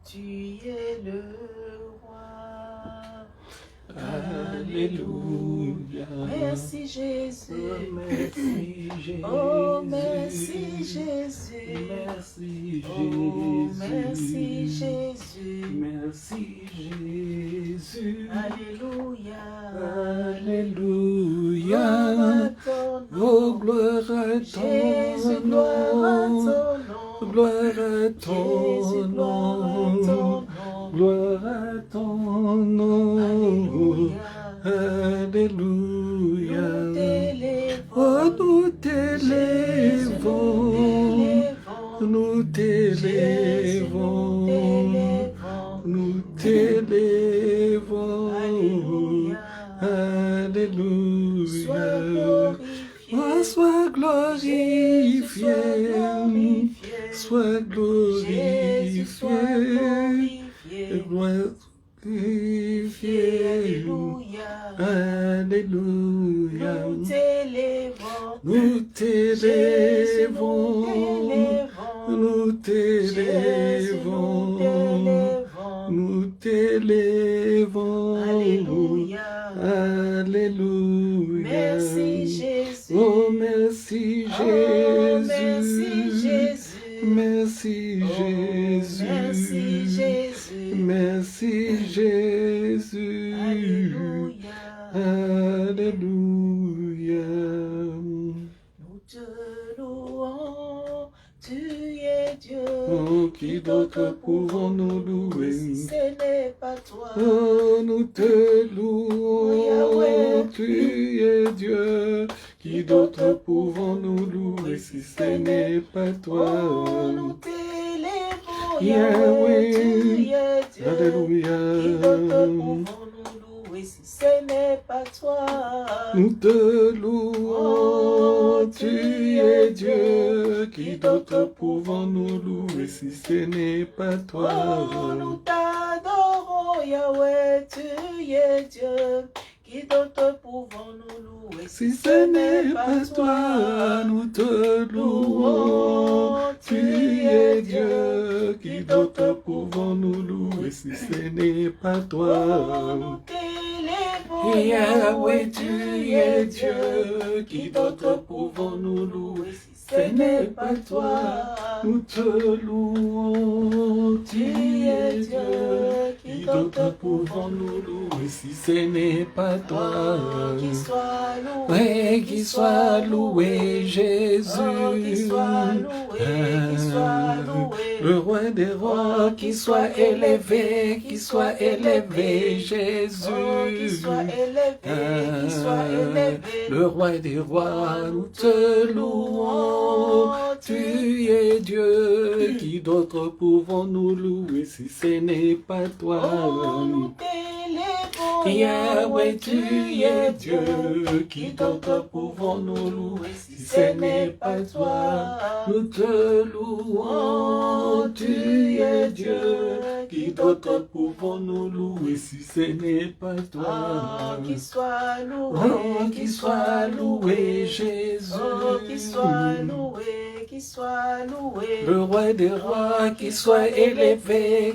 tu es le roi. Alléluia. Merci Jésus. Merci Jésus. Oh, merci Jésus. Merci Oh, Jésus. merci Jésus. Merci Jésus. Alléluia. Alléluia. Gloire à ton nom. Oh, gloire à ton Jésus, gloire à nom. ton nom. Gloire à ton Jésus, gloire à ton nom. nom. Gloire à ton nom. Alléluia. Alléluia. Nous t'élèvons. Oh, nous t'élèvons. Nous t'élèvons. Alléluia. Alléluia. Sois glorifié. Sois glorifié. Glorifié. Alléluia. Nous t'élèvons. Nous t'élèvons. Nous t'élèvons. Nous t'élèvons. Alléluia. Alléluia. Merci Jésus. Oh, merci Oh, merci Jésus. Jésus. Merci Oh, Jésus. merci Jésus. Merci Jésus. Alléluia. Alléluia. Nous te louons, tu es Dieu. Oh, qui d'autre pouvons-nous louer? Si ce n'est pas toi. Oh, nous te louons, tu es Dieu. Qui d'autre pouvons-nous louer si ce n'est pas toi? Oh, nous t'élèvons, Yahweh. tu es Dieu. Alléluia. Qui d'autre pouvons-nous louer si ce n'est pas toi? Nous te louons, tu es Dieu. Qui d'autre pouvons-nous louer si ce n'est pas toi? Oh, nous t'adorons, Yahweh, tu es Dieu. Qui d'autre pouvons-nous louer Si ce n'est pas toi, nous te louons. Tu es Dieu. Qui d'autre pouvons-nous louer si ce n'est pas Oh, toi? nous t'élèvons, Yahweh, tu es Dieu. Qui d'autre pouvons-nous louer si ce n'est pas toi? Nous te louons. Tu es Dieu. Qui d'autre pouvons-nous louer si ce n'est pas toi? Oh, qu'il soit loué, Ouais, qu'il soit loué Jésus. Oh, qu'il soit loué, qu'il soit loué. Le roi des rois, qu'il soit élevé, Jésus. Oh, qu'il soit élevé, qu'il soit élevé. Le roi des rois, nous te louons. Tu es Dieu. Qui d'autre pouvons-nous louer si ce n'est pas toi? Oh, nous t'élèvons, Yahweh, tu es Dieu. Qui d'autre pouvons-nous louer si ce n'est pas toi? Nous te louons. Tu es Dieu. Qui d'autre pouvons-nous louer si ce n'est pas toi? Oh, qu'il soit loué, Oh, qu'il soit loué Jésus. Oh, qu'il soit loué, qu'il soit loué. Le roi des rois, qu'il soit élevé,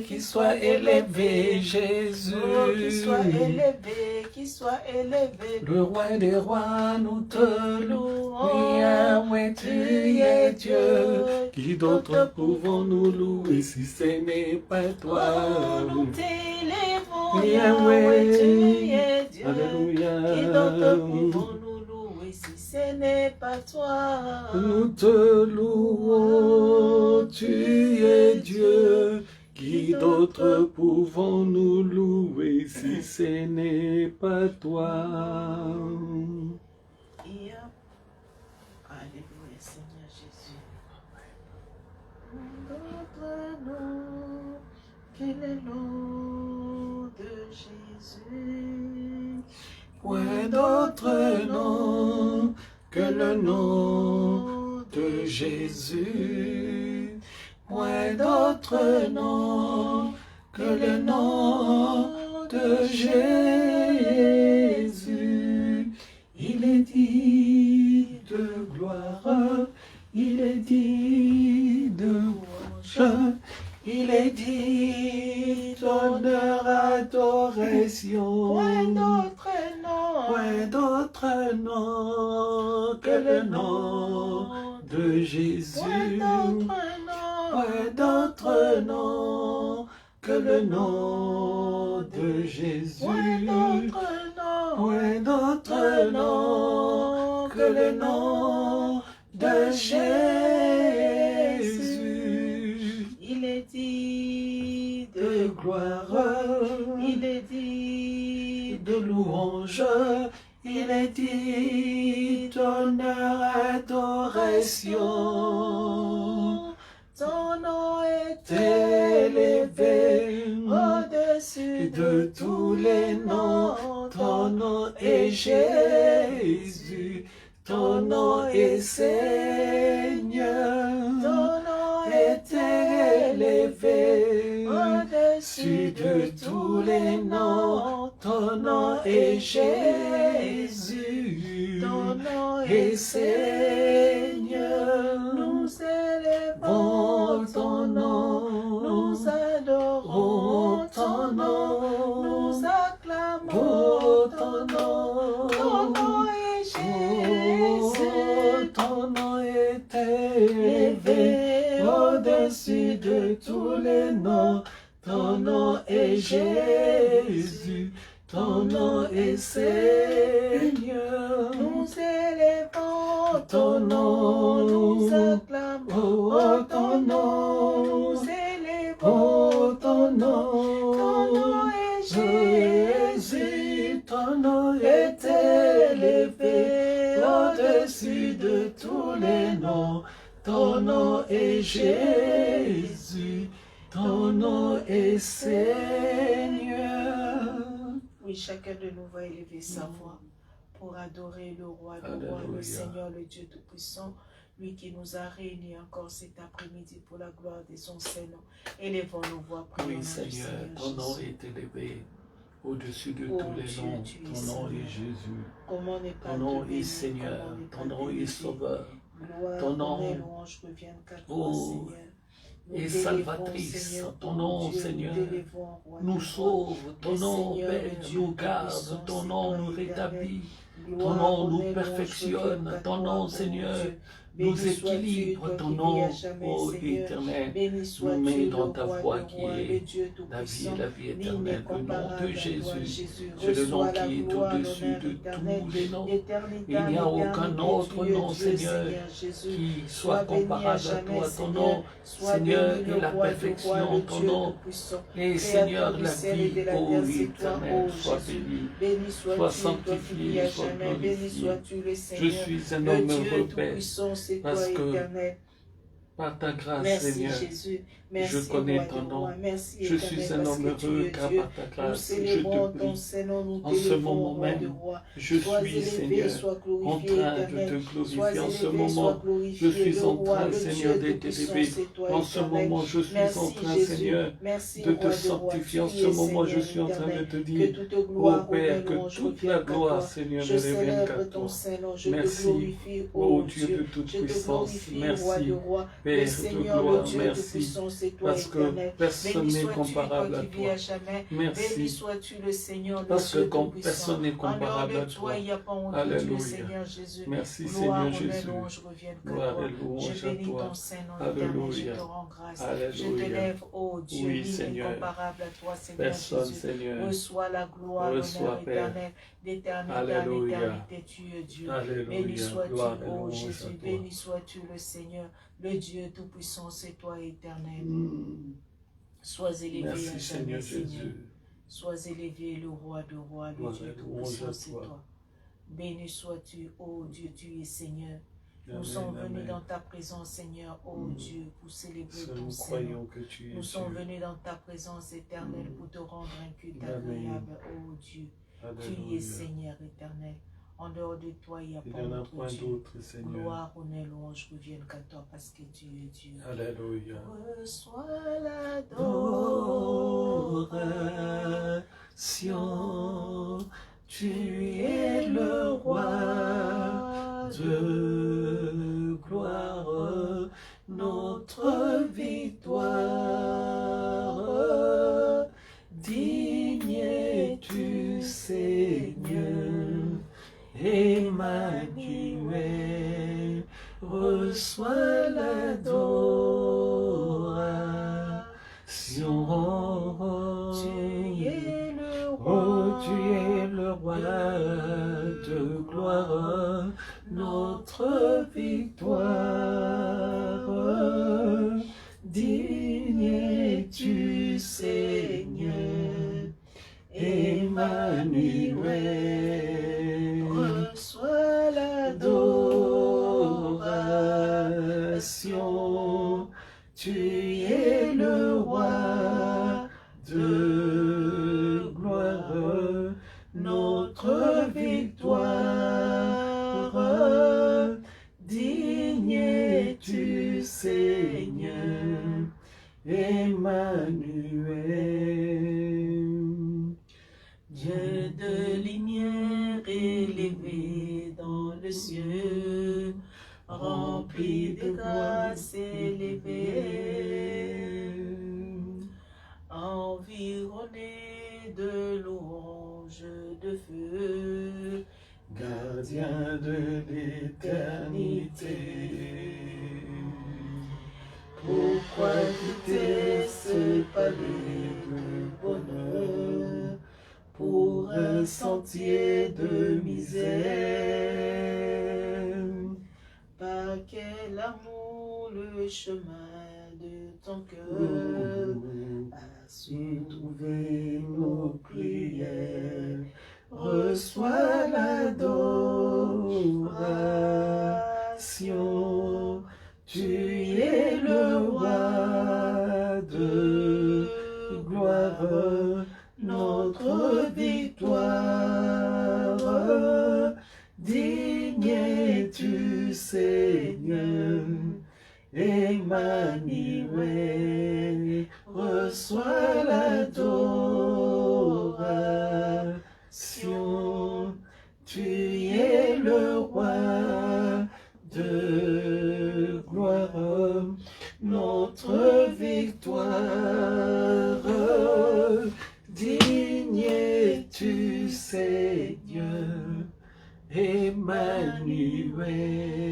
Jésus. Oh, qu'il soit élevé, qu'il soit élevé. Le roi des rois, nous te louons. Yahweh, tu es Dieu. Qui d'autre pouvons-nous louer si ce n'est pas toi? Oh, nous t'élèvons, Yahweh. Yahweh, tu es Dieu. Alléluia. Qui d'autre pouvons-nous louer si ce n'est pas toi? Nous te louons, tu es Dieu. Qui d'autre pouvons-nous louer si ce n'est pas toi? Alléluia, Seigneur Jésus. D'autre nom que le nom de Jésus. Point d'autre nom que le nom de Jésus. Point d'autre nom que le nom de Jésus. Il est dit de gloire, il est dit de louange, Il est dit, honneur, adoration. Point d'autre nom. Point d'autre nom que le nom de Jésus. Point d'autre nom. Point d'autre nom que le nom de Jésus. Point d'autre nom. Point d'autre nom que le nom de Jésus. Il est dit De gloire, il est dit de louange, il est dit d'honneur, adoration. ton nom est Élevé au-dessus de tous les noms, ton nom est Jésus, ton nom est Seigneur, Ton nom est élevé au-dessus de tous les noms, ton nom est Jésus, Ton nom et est Seigneur. Nous élevons ton nom, nous adorons ton nom, nous acclamons ton nom. Ton nom est Jésus, Ton nom est élevé au-dessus de tous les noms. Ton nom est Jésus, ton nom est Seigneur. nous élevons Ton nom, nous acclamons ton nom, nous élevons ton nom, ton nom est Jésus, ton nom est élevé au-dessus de tous les noms. Ton nom est Jésus, ton nom est Seigneur. Oui, chacun de nous va élever sa voix pour adorer le roi de rois, le Alléluia. Seigneur, le Dieu Tout-Puissant, lui qui nous a réunis encore cet après-midi pour la gloire de son Saint-Nom. Élevons nos voix, prions Oui, Seigneur, ton nom Jésus. est élevé au-dessus de Oh tous les Dieu, noms. tu es Ton nom Seigneur. est Jésus. Comment ne pas Ton nom te est bénir, Seigneur. comment ne pas Ton nom est t'élever. Sauveur. Gloire, Ton nom, honneur, louange reviennent qu'à toi, oh, Seigneur. Nous et t'élevons, salvatrice. Seigneur, Ton oh nom, Dieu, Seigneur, nous t'élevons, roi nous des rois. sauve. Ton Le nom, Seigneur, Père, le Dieu nous garde. Tout-Puissant, Ton c'est nom toi, nous éternel. rétablit. Ton Gloire, nom nous honneur, louange perfectionne. reviennent qu'à Ton toi, nom, oh Seigneur, Dieu. nous Béni sois-tu, équilibre. toi Ton qui vis nom, à jamais, ô Seigneur. éternel, Béni nous sois-tu, met le dans ta roi voie de qui rois, le est Dieu la vie Tout-Puissant. et la vie Nul éternelle. n'est Le nom comparable de à toi, Jésus, Jésus. c'est le nom Reçois la qui est gloire, au-dessus l'honneur de éternel. tous les noms. D'éternité Il n'y a en aucun éternité, autre tu es nom, Dieu, Seigneur, Jésus. qui Sois soit béni à comparable à jamais, toi. Ton Seigneur. nom, Sois Seigneur, béni, est le la roi de roi, perfection. le Ton Dieu nom Tout-Puissant. est Seigneur de la Créateur du ciel et vie. de la Ô terre, c'est toi, éternel, ô sois Jésus. béni. Béni Sois sois-tu, toi qui sanctifié, vis à sois jamais. Béni glorifié. sois-tu, le Je Seigneur. suis un Le homme Dieu heureux, Père, Tout-Puissant, c'est toi, parce que éternel. par ta grâce, Merci Seigneur, Jésus, merci je connais roi ton de nom. roi, merci Je éternel, suis un parce homme que tu heureux es car Dieu. par ta Nous grâce, je célébrons te ton prie. Saint-Nom, nous En ce t'élevons, moment roi de même, roi. je Sois suis, élevé, Seigneur, sois en glorifié, train de éternel. te Sois glorifier. En ce élevé, sois moment, glorifié, je suis le en roi, train, le Seigneur, Dieu d'être Tout-Puissant, élevé. c'est toi, En ce éternel. moment, je suis en Merci train, Jésus, Seigneur, merci de roi te de roi. sanctifier. En Tu ce es moment, je Seigneur suis en train de éternel. te Que dire, toute ô gloire, Père, honneur, que louange toute la revienne qu'à gloire, toi. Seigneur, Je ne revienne qu'à célèbre ton toi. Saint-Nom, je te Merci, glorifie, ô ô Dieu Dieu. de toute Je te puissance. glorifie, roi Merci, de roi. Le Père de Seigneur, le gloire. Dieu Merci, Tout-Puissant, c'est toi, parce que éternel. personne Béni n'est sois-tu, comparable toi à qui vis toi. à jamais. Béni Merci, sois-tu, le Seigneur, le parce que Dieu comme Tout-Puissant. personne n'est En dehors comparable de à toi, toi. il n'y a pas honte de Dieu, Alléluia. Seigneur Jésus. Merci, Gloire, Seigneur honneur, Jésus. louange reviennent qu'à Gloire toi. et louange Je à bénis toi. ton Saint-Nom éternel, je Alléluia. te rends grâce. Je Alléluia. t'élève, ô Dieu, Oui, nul n'est Seigneur. comparable à toi, Seigneur Personne, Jésus. Seigneur. Reçois la gloire, Reçois, l'honneur Père. éternel, d'éternité en Alléluia. éternité, tu es Dieu. Béni Alléluia. sois-tu, Gloire et ô louange à Jésus, toi. béni sois-tu le Seigneur, le Dieu Tout-Puissant, c'est toi éternel. Sois élevé à Merci, jamais, Seigneur Seigneur. Jésus. Sois élevé, le roi de rois, le Gloire Dieu et louange Tout-Puissant, à c'est toi. toi. Béni sois-tu, ô Dieu, tu es Seigneur. Nous Amen, sommes venus amen. dans ta présence, Seigneur, ô Dieu, pour célébrer Seul ton nous Saint-Nom. croyons que tu es Nous sommes Dieu. venus dans ta présence éternelle pour te rendre un culte Amen. agréable, ô Dieu. Tu es Alléluia. Seigneur éternel. En dehors de toi, il n'y a Il pas n'y en a d'autre point Dieu. d'autre, Seigneur. Gloire, honneur, louange reviennent qu'à toi parce que tu es Dieu. Alléluia. Reçois l'adoration. Tu es le roi de gloire, notre victoire. Tu es le Oh, roi. tu es le roi de gloire, notre victoire. Digne es-tu, Seigneur, Emmanuel. Reçois l'adoration. Tu es le roi de gloire, notre victoire. Digne es-tu, Seigneur, Emmanuel. Dieu de lumière élevé dans le cieux, rempli de grâce élevée, environné de louanges de feu, Gardien de l'éternité. Pourquoi quitter ce palais de bonheur pour un sentier de misère? Par quel amour le chemin de ton cœur a su trouver nos prières? Reçois l'adoration. Tu es le roi de gloire, notre victoire. Digne es-tu, Seigneur, Emmanuel. Reçois l'adoration. Tu es le roi de gloire, notre victoire. Digne es-tu, Seigneur,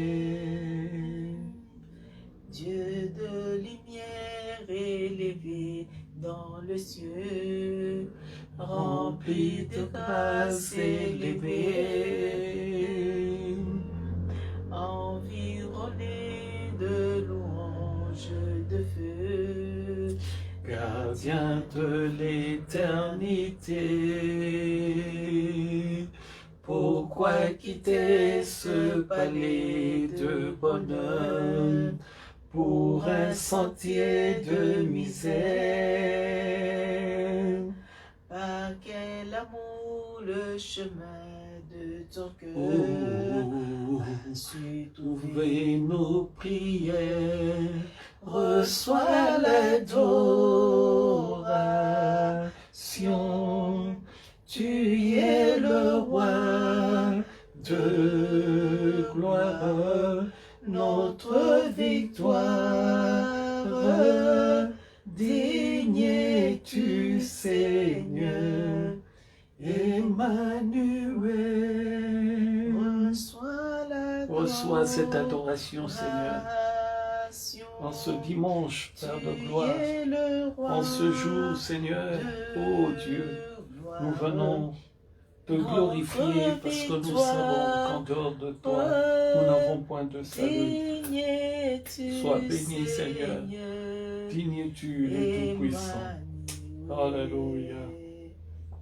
Emmanuel. Dieu de lumière élevé dans le cieux, rempli de grâce élevée, environné de louanges de feu, Gardien de l'éternité. Pourquoi quitter ce palais de bonheur pour un sentier de misère? Par quel amour le chemin de ton cœur Oh, a su trouver nos prières. Reçois l'adoration. Tu es le roi de gloire, notre victoire. Digne es-tu, Seigneur, Emmanuel. Reçois cette adoration, Seigneur, en ce dimanche, Père de gloire, en ce jour, Seigneur, ô Dieu, nous venons te glorifier parce que nous savons qu'en dehors de toi, nous n'avons point de salut. Sois béni, Seigneur. Digne es-tu le Tout-Puissant. Alléluia.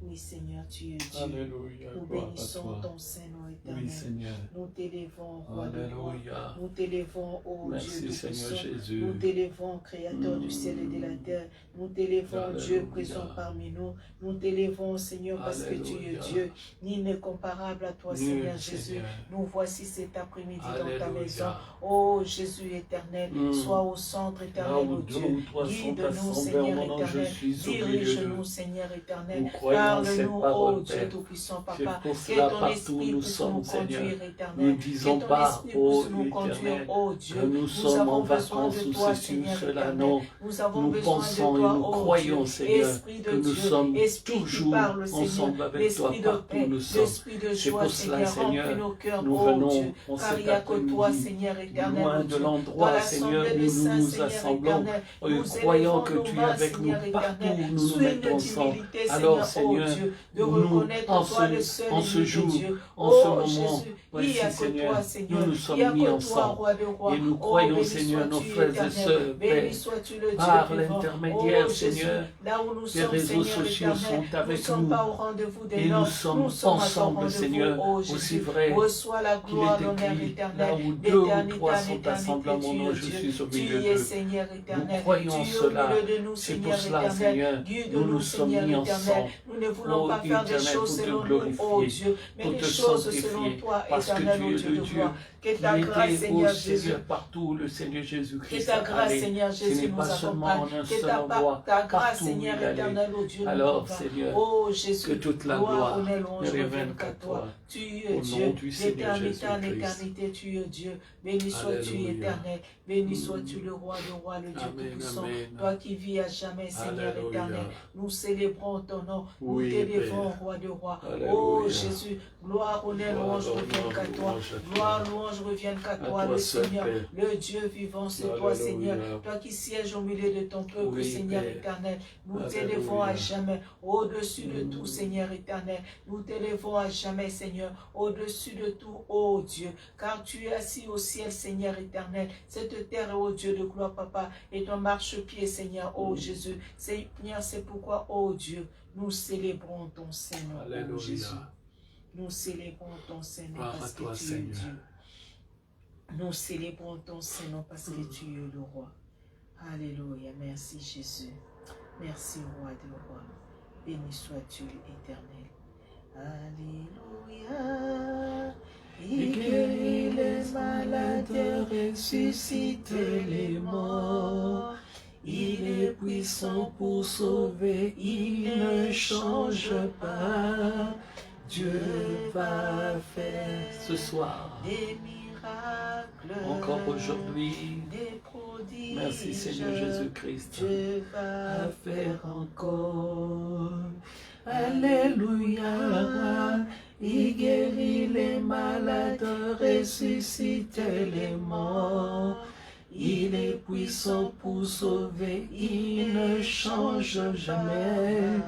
Oui, Seigneur, tu es Dieu. Alléluia. Nous Gloire à bénissons toi. ton Saint-Nom éternel. Oui, Seigneur. Nous t'élèvons, roi de gloire. Alléluia. Nous t'élèvons, ô Dieu Merci, Seigneur tout-puissant. Jésus. Nous t'élèvons, Créateur du ciel et de la terre. Nous t'élèvons, Alléluia. Dieu présent parmi nous. Nous t'élèvons, Seigneur, parce que tu es Alléluia. Dieu. Nul n'est comparable à toi, Nul, Seigneur Jésus. Seigneur. Nous voici cet après-midi dans ta Alléluia. maison. Ô Jésus éternel, sois au centre Là éternel, où ô deux Dieu. ou trois sont Guide-nous, assemblés en Seigneur mon nom, je éternel. suis au milieu Dirige-nous, d'eux. Seigneur éternel. Vous croyez dans cette Parle-nous, parole, oh Dieu Père. Tout-Puissant, C'est Papa. pour Que cela, ton partout où esprit nous puisse nous sommes, Seigneur, conduire, nous ne Éternel. Que disons ton pas, esprit ô puisse nous conduire, Éternel, oh que Dieu. nous Nous sommes en avons besoin vacances de ou toi, ceci ou Seigneur cela. éternel. Non, Nous avons nous besoin de pensons et toi, nous oh croyons, Dieu. Seigneur, Esprit que de nous Dieu, sommes esprit qui toujours parle, Seigneur. ensemble avec toi L'esprit de partout paix, où nous sommes. l'esprit de C'est joie, pour cela, Seigneur. Remplis Seigneur, nos cœurs, nous oh Dieu. venons en Car il cet n'y a que toi, après-midi, Seigneur éternel, loin oh de Dieu. Dans l'endroit, Seigneur, l'assemblée où des nous saints, nous Seigneur assemblons, éternel, et nous croyant élevons que nos tu es mains, avec nous Seigneur partout éternel, où nous nous sous une mettons ensemble. d'humilité, Alors, Seigneur, oh Seigneur, Dieu, de nous, reconnaître toi le seul en et ce unique jour, Dieu. en ce Oh moment, Jésus, il n'y voici, a que Seigneur, toi, nous Seigneur. nous Il n'y sommes a mis que toi, ensemble. roi de rois. Et nous Oh, croyons, béni Seigneur, nos sois-tu, frères et éternel. sœurs, Béni Père, sois-tu le Dieu par vivant. l'intermédiaire, Oh Jésus, Seigneur, là où nous les sommes, réseaux Seigneur sociaux éternel, sont nous ne avec sommes nous. pas au rendez-vous des Et nous normes. sommes Nous sommes à ton ensemble, rendez-vous, Seigneur, oh aussi Jésus. vrai Reçois la qu'il gloire, est l'honneur écrit, éternel. là où deux ou D'éternité trois en sont assemblés éternité, à mon tu nom, es je Dieu. suis au Tu milieu es d'eux. Seigneur Nous éternel. croyons Tu es au cela. milieu de nous, C'est pour Seigneur cela, éternel. Seigneur, nous Guide-nous, nous sommes Seigneur mis éternel. ensemble. Nous ne voulons Oh pas faire des Éternel, choses pour te selon nous, oh glorifier, Dieu, mais pour des te choses selon sanctifier, toi, parce que éternel, tu oh es Dieu le de Dieu gloire. Que qui ta était, grâce, ô Seigneur Jésus, Seigneur, partout où le Seigneur que Jésus-Christ ta a grâce, allé. Seigneur Ce Jésus, n'est nous pas seulement en accompagne. un Que seul endroit, ta grâce, partout où Seigneur il allait. éternel, oh Dieu, nous Alors, convainc. Seigneur, Oh que Jésus, toute la gloire, gloire honneur, ne louange revienne reviennent qu'à qu'à toi. toi. Tu Au es nom Dieu, du Seigneur d'éternité en Jésus-Christ. éternité, tu es Dieu. Béni sois-tu, Alléluia. éternel. Béni sois-tu, le roi de rois, le Dieu Amen, tout-puissant. amen. Toi qui vis à jamais, Seigneur Alléluia. éternel. Nous célébrons ton nom. Nous Oui, t'élevons, Père. roi de rois. Alléluia. Oh Jésus, gloire, honneur, Gloire, louange reviennent qu'à toi. louange à toi. Gloire, louange reviennent qu'à À toi, toi le seul, Seigneur, Père. le Dieu vivant, c'est toi, Alléluia. Seigneur. Toi qui sièges au milieu de ton peuple, Oui, Seigneur Père. éternel. Nous Alléluia. t'élevons à jamais, au-dessus de tout, Seigneur éternel. Nous t'élevons à jamais, Seigneur, au-dessus de tout, ô Dieu. Car tu es assis au ciel, Seigneur éternel. Cette terre, ô Dieu de gloire, Papa, est ton marchepied, Seigneur, ô Jésus. Seigneur, c'est pourquoi, ô Dieu, nous célébrons ton Seigneur, ô Alléluia. Jésus. Nous célébrons ton Seigneur Gloire parce à toi, que tu es Seigneur. Dieu. Nous célébrons ton Seigneur parce que tu es le roi. Alléluia. Merci Jésus. Merci roi de roi. Béni sois-tu éternel. Alléluia. Il guérit les malades, ressuscite les morts. Il est puissant pour sauver, il ne change pas. Dieu va faire Ce soir, des miracles, encore aujourd'hui, des prodiges. merci Seigneur Jésus-Christ. Dieu va faire encore. Alléluia. Il guérit les malades, ressuscite les morts. Il est puissant pour sauver, il ne change jamais.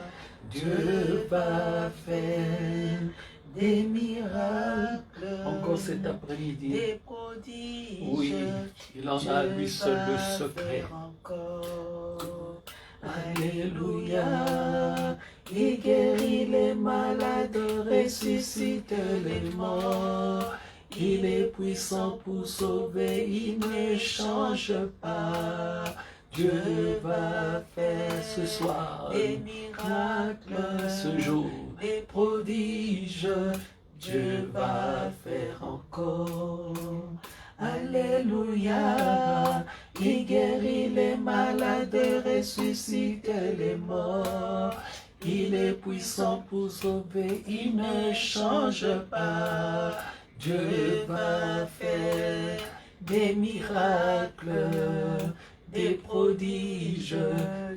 Dieu va faire des miracles. Encore cet après-midi. Des prodiges. Oui, il en a lui seul le Dieu va secret. faire encore. Alléluia. Il guérit les malades, ressuscite les morts. Il est puissant pour sauver, il ne change pas. Dieu va faire ce soir Des miracles. ce jour Des prodiges. Dieu va faire encore. Alléluia. Il guérit les malades, ressuscite les morts. Il est puissant pour sauver, il ne change pas. Dieu va faire des miracles, des prodiges.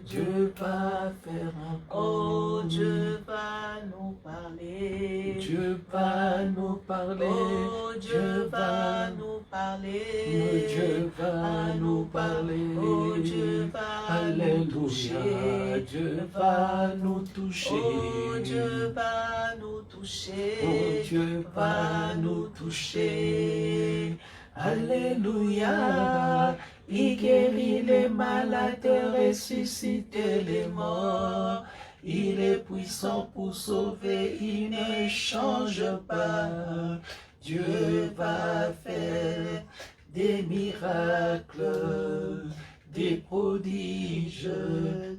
Dieu va faire encore. Oh, Dieu va nous parler. Dieu va nous parler. Oh, Dieu va nous parler. Dieu va nous parler. Oh, Dieu va nous Alléluia. toucher. Dieu va nous toucher. Oh, Dieu va nous toucher. Oh, Dieu va nous toucher. Alléluia. Il guérit les malades, ressuscite les morts. Il est puissant pour sauver, il ne change pas. Dieu va faire des miracles, des prodiges.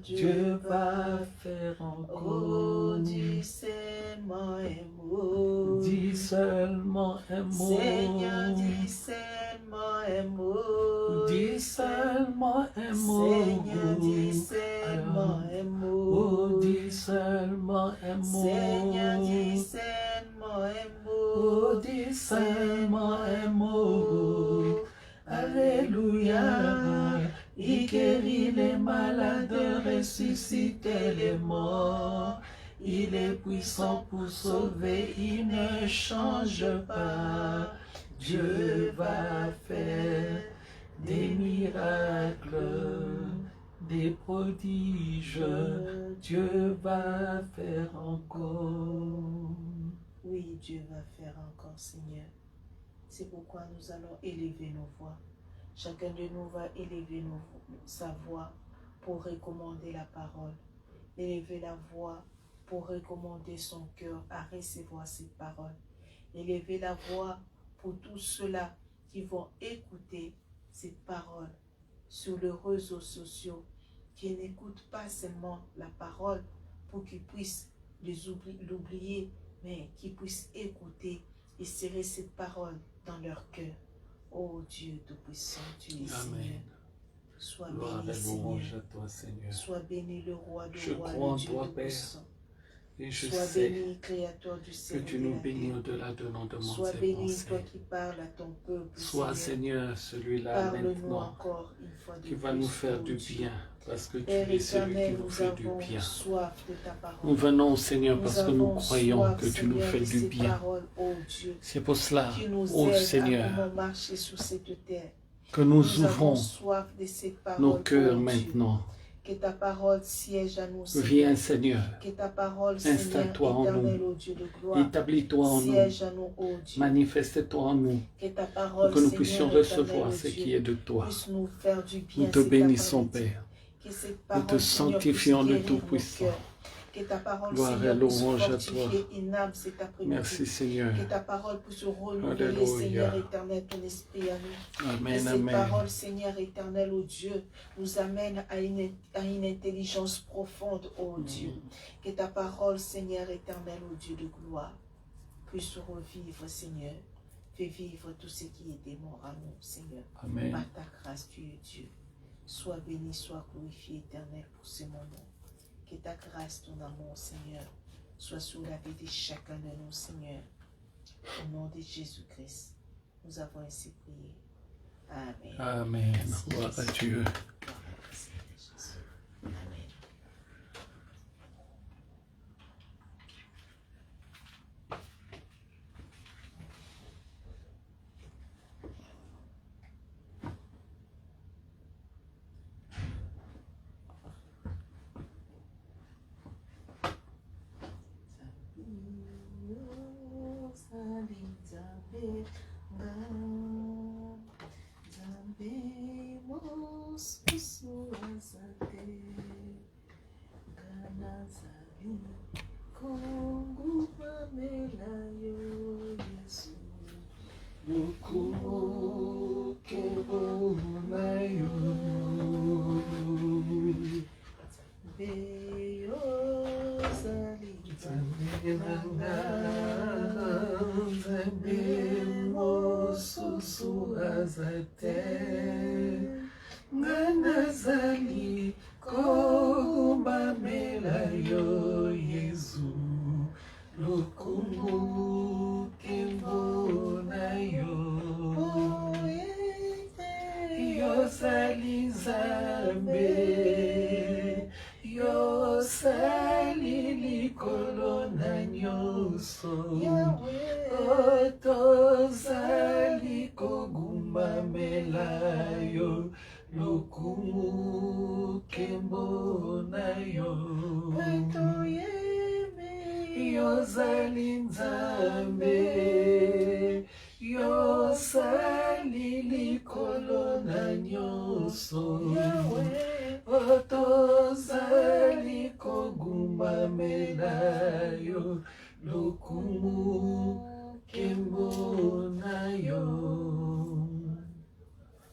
Dieu va faire encore. Oh, dis seulement un mot. Dis seulement un mot. Seigneur, dis seulement un mot. Dis seulement un mot. Seigneur, dis seulement un mot. Oh, dis seulement un mot. Seigneur, dis seulement un mot. Oh, dis seulement un mot. Alléluia. Il guérit les malades, ressuscite les morts. Il est puissant pour sauver, il ne change pas. Dieu va faire des miracles, des prodiges. Dieu va faire encore. Oui, Dieu va faire encore, Seigneur. C'est pourquoi nous allons élever nos voix. Chacun de nous va élever sa voix pour recommander la parole. Élever la voix pour recommander son cœur à recevoir cette parole. Élever la voix pour tous ceux-là qui vont écouter cette parole sur les réseaux sociaux, qui n'écoutent pas seulement la parole pour qu'ils puissent l'oublier, mais qu'ils puissent écouter et serrer cette parole dans leur cœur. Oh Dieu Tout-Puissant, tu es Seigneur. Sois béni, Seigneur. À toi, Seigneur. Sois béni le roi de Je rois, crois en le Dieu toi, Tout-Puissant. Et je Sois sais béni, Créateur du que ciel et tu de nous la bénis terre. au-delà de nos demandes Sois et béni, pensées. toi qui parles à ton peuple, Sois, Seigneur, celui-là Parle-nous maintenant encore une fois de qui va plus, nous faire oh du Dieu. bien, parce que tu Père es celui qui éternel, nous nous fait du avons bien. soif de ta parole. Nous venons, Seigneur, parce que nous avons croyons soif, que tu nous Seigneur, fais de du ces bien. paroles, oh Dieu, C'est pour cela, qui nous ô aident à Seigneur, comment marcher sur cette terre. que nous ouvrons avons soif de ces paroles, nos cœurs oh Dieu. maintenant. Que ta parole siège à nous, Seigneur. Viens, Seigneur, Que ta parole, Seigneur, installe-toi en éternel, nous. ô Dieu de gloire, Établis-toi en nous. siège à nous, ô Dieu. Manifeste-toi en nous, Que ta parole, pour que nous Seigneur, puissions éternel, recevoir ô ce Dieu, qui est de toi. puisse nous faire du bien. Nous te c'est ta bénissons, parole, Père. Que cette Nous parole, te Seigneur, sanctifions puisse le guérir nos Tout-Puissant. cœurs. Que ta parole, Gloire et Seigneur, puisse louange à fortifier une âme cet après-midi. Merci, Seigneur. Que ta parole puisse renouveler, Alléluia. Seigneur éternel, ton esprit à nous. Que Amen, cette amen. parole, Seigneur éternel, ô Dieu, nous amène à une intelligence profonde, ô Dieu. Que ta parole, Seigneur éternel, ô Dieu de gloire, puisse revivre, Seigneur. Fais vivre tout ce qui est démon à nous, Seigneur. Amen. Par ta grâce, tu es Dieu. Sois béni, sois glorifié, éternel, pour ce moment. Que ta grâce, ton amour, Seigneur, soit sur la vie de chacun de nous, Seigneur. Au nom de Jésus-Christ, nous avons ainsi prié. Amen. Amen. Merci, Gloire à Jésus. Dieu. Gloire à toi, Seigneur Jésus. Amen.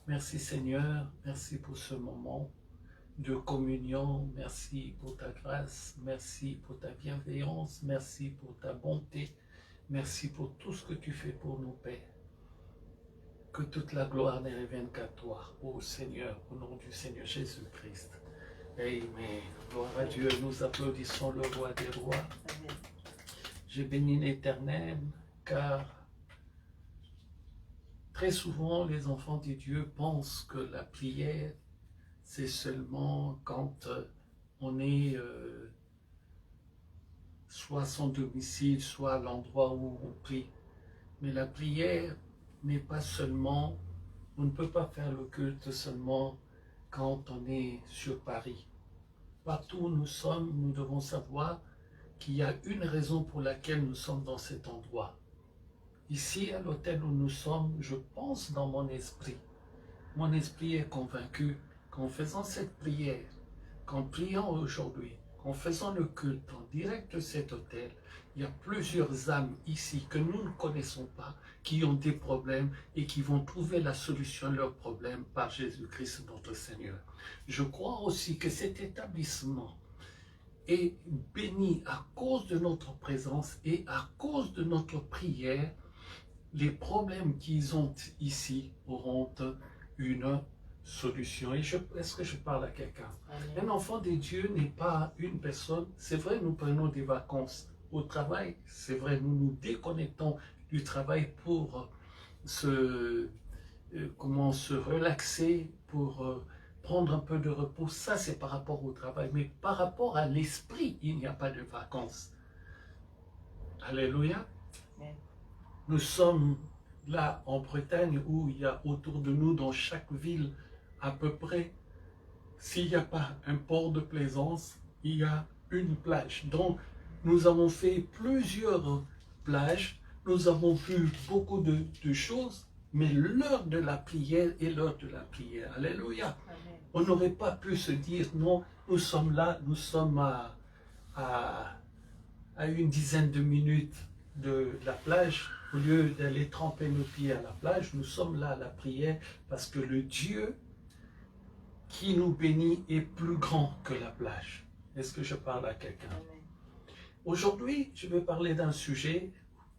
Merci Seigneur, merci pour ce moment de communion, merci pour ta grâce, merci pour ta bienveillance, merci pour ta bonté, merci pour tout ce que tu fais pour nous, Père. Que toute la gloire ne revienne qu'à toi, ô Seigneur, au nom du Seigneur Jésus-Christ. Amen. Gloire à Dieu. Nous applaudissons le roi des rois. Amen. Je bénis l'Éternel, car très souvent les enfants de Dieu pensent que la prière, c'est seulement quand on est soit à son domicile, soit à l'endroit où on prie. Mais la prière n'est pas seulement, on ne peut pas faire le culte seulement quand on est sur Paris. Partout où nous sommes, nous devons savoir qu'il y a une raison pour laquelle nous sommes dans cet endroit. Ici, à l'hôtel où nous sommes, je pense dans mon esprit est convaincu qu'en faisant cette prière, qu'en priant aujourd'hui, qu'en faisant le culte en direct de cet hôtel, il y a plusieurs âmes ici que nous ne connaissons pas, qui ont des problèmes et qui vont trouver la solution à leurs problèmes par Jésus-Christ notre Seigneur. Je crois aussi que cet établissement est béni à cause de notre présence et à cause de notre prière. Les problèmes qu'ils ont ici auront une solution. Et est-ce que je parle à quelqu'un? Un enfant de Dieu n'est pas une personne. C'est vrai, nous prenons des vacances au travail. C'est vrai, nous nous déconnectons du travail pour se relaxer, pour prendre un peu de repos. Ça, c'est par rapport au travail. Mais par rapport à l'esprit, il n'y a pas de vacances. Alléluia. Nous sommes là en Bretagne où il y a autour de nous, dans chaque ville, à peu près, s'il n'y a pas un port de plaisance, il y a une plage. Donc, nous avons fait plusieurs plages, nous avons vu beaucoup de choses, mais l'heure de la prière est l'heure de la prière. Alléluia. Amen. On n'aurait pas pu se dire, non, nous sommes là, nous sommes à une dizaine de minutes de la plage. Au lieu d'aller tremper nos pieds à la plage, nous sommes là à la prière parce que le Dieu qui nous bénit est plus grand que la plage. Est-ce que je parle à quelqu'un? Aujourd'hui, je vais parler d'un sujet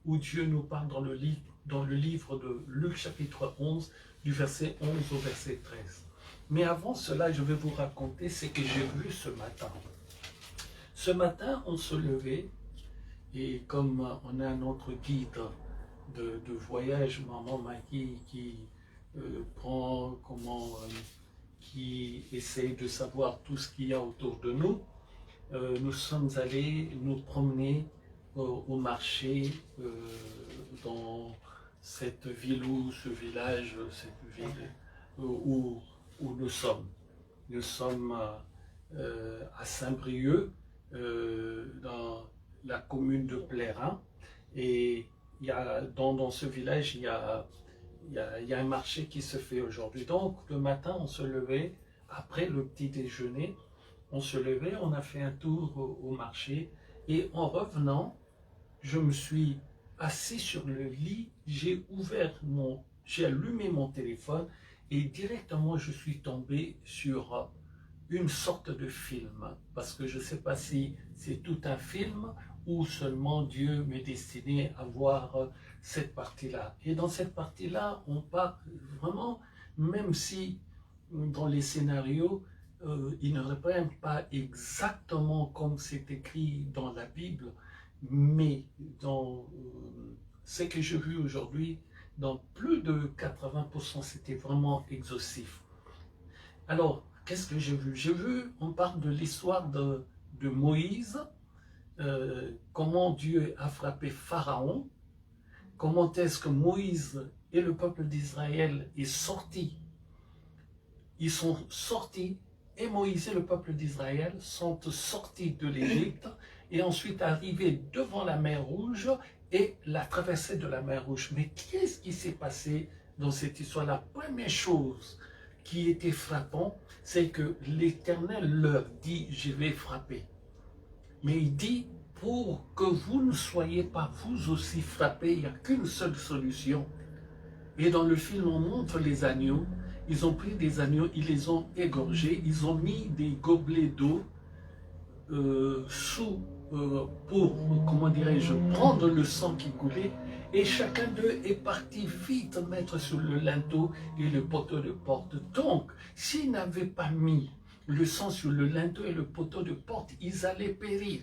où Dieu nous parle dans le livre de Luc chapitre 11, du verset 11 au verset 13. Mais avant cela, je vais vous raconter ce que j'ai vu ce matin. Ce matin, on se levait et comme on a notre guide de voyage, maman Maggie, qui essaie de savoir tout ce qu'il y a autour de nous, nous sommes allés nous promener au marché dans cette ville ou ce village, cette ville où nous sommes. Nous sommes à Saint-Brieuc, dans la commune de Plérin, et dans ce village, il y a un marché qui se fait aujourd'hui. Donc le matin, on se levait, après le petit déjeuner, on se levait, on a fait un tour au marché, et en revenant, je me suis assis sur le lit, j'ai allumé mon téléphone, et directement je suis tombé sur une sorte de film, parce que je ne sais pas si c'est tout un film ou seulement Dieu m'est destiné à voir cette partie-là. Et dans cette partie-là, on parle vraiment, même si dans les scénarios, ils ne reprennent pas exactement comme c'est écrit dans la Bible, mais dans ce que j'ai vu aujourd'hui, dans plus de 80%, c'était vraiment exhaustif. Alors, qu'est-ce que j'ai vu? J'ai vu, on parle de l'histoire de Moïse, comment Dieu a frappé Pharaon, comment est-ce que Moïse et le peuple d'Israël est sorti. Ils sont sortis, et Moïse et le peuple d'Israël sont sortis de l'Égypte et ensuite arrivés devant la mer Rouge et la traversée de la mer Rouge. Mais qu'est-ce qui s'est passé dans cette histoire? La première chose qui était frappant, c'est que l'Éternel leur dit, je vais frapper. Mais il dit, pour que vous ne soyez pas vous aussi frappés, il n'y a qu'une seule solution. Et dans le film, on montre les agneaux. Ils ont pris des agneaux, ils les ont égorgés, ils ont mis des gobelets d'eau pour, comment dirais-je, prendre le sang qui coulait. Et chacun d'eux est parti vite mettre sur le linteau et le poteau de porte. Donc, s'ils n'avaient pas mis le sang sur le linteau et le poteau de porte, ils allaient périr.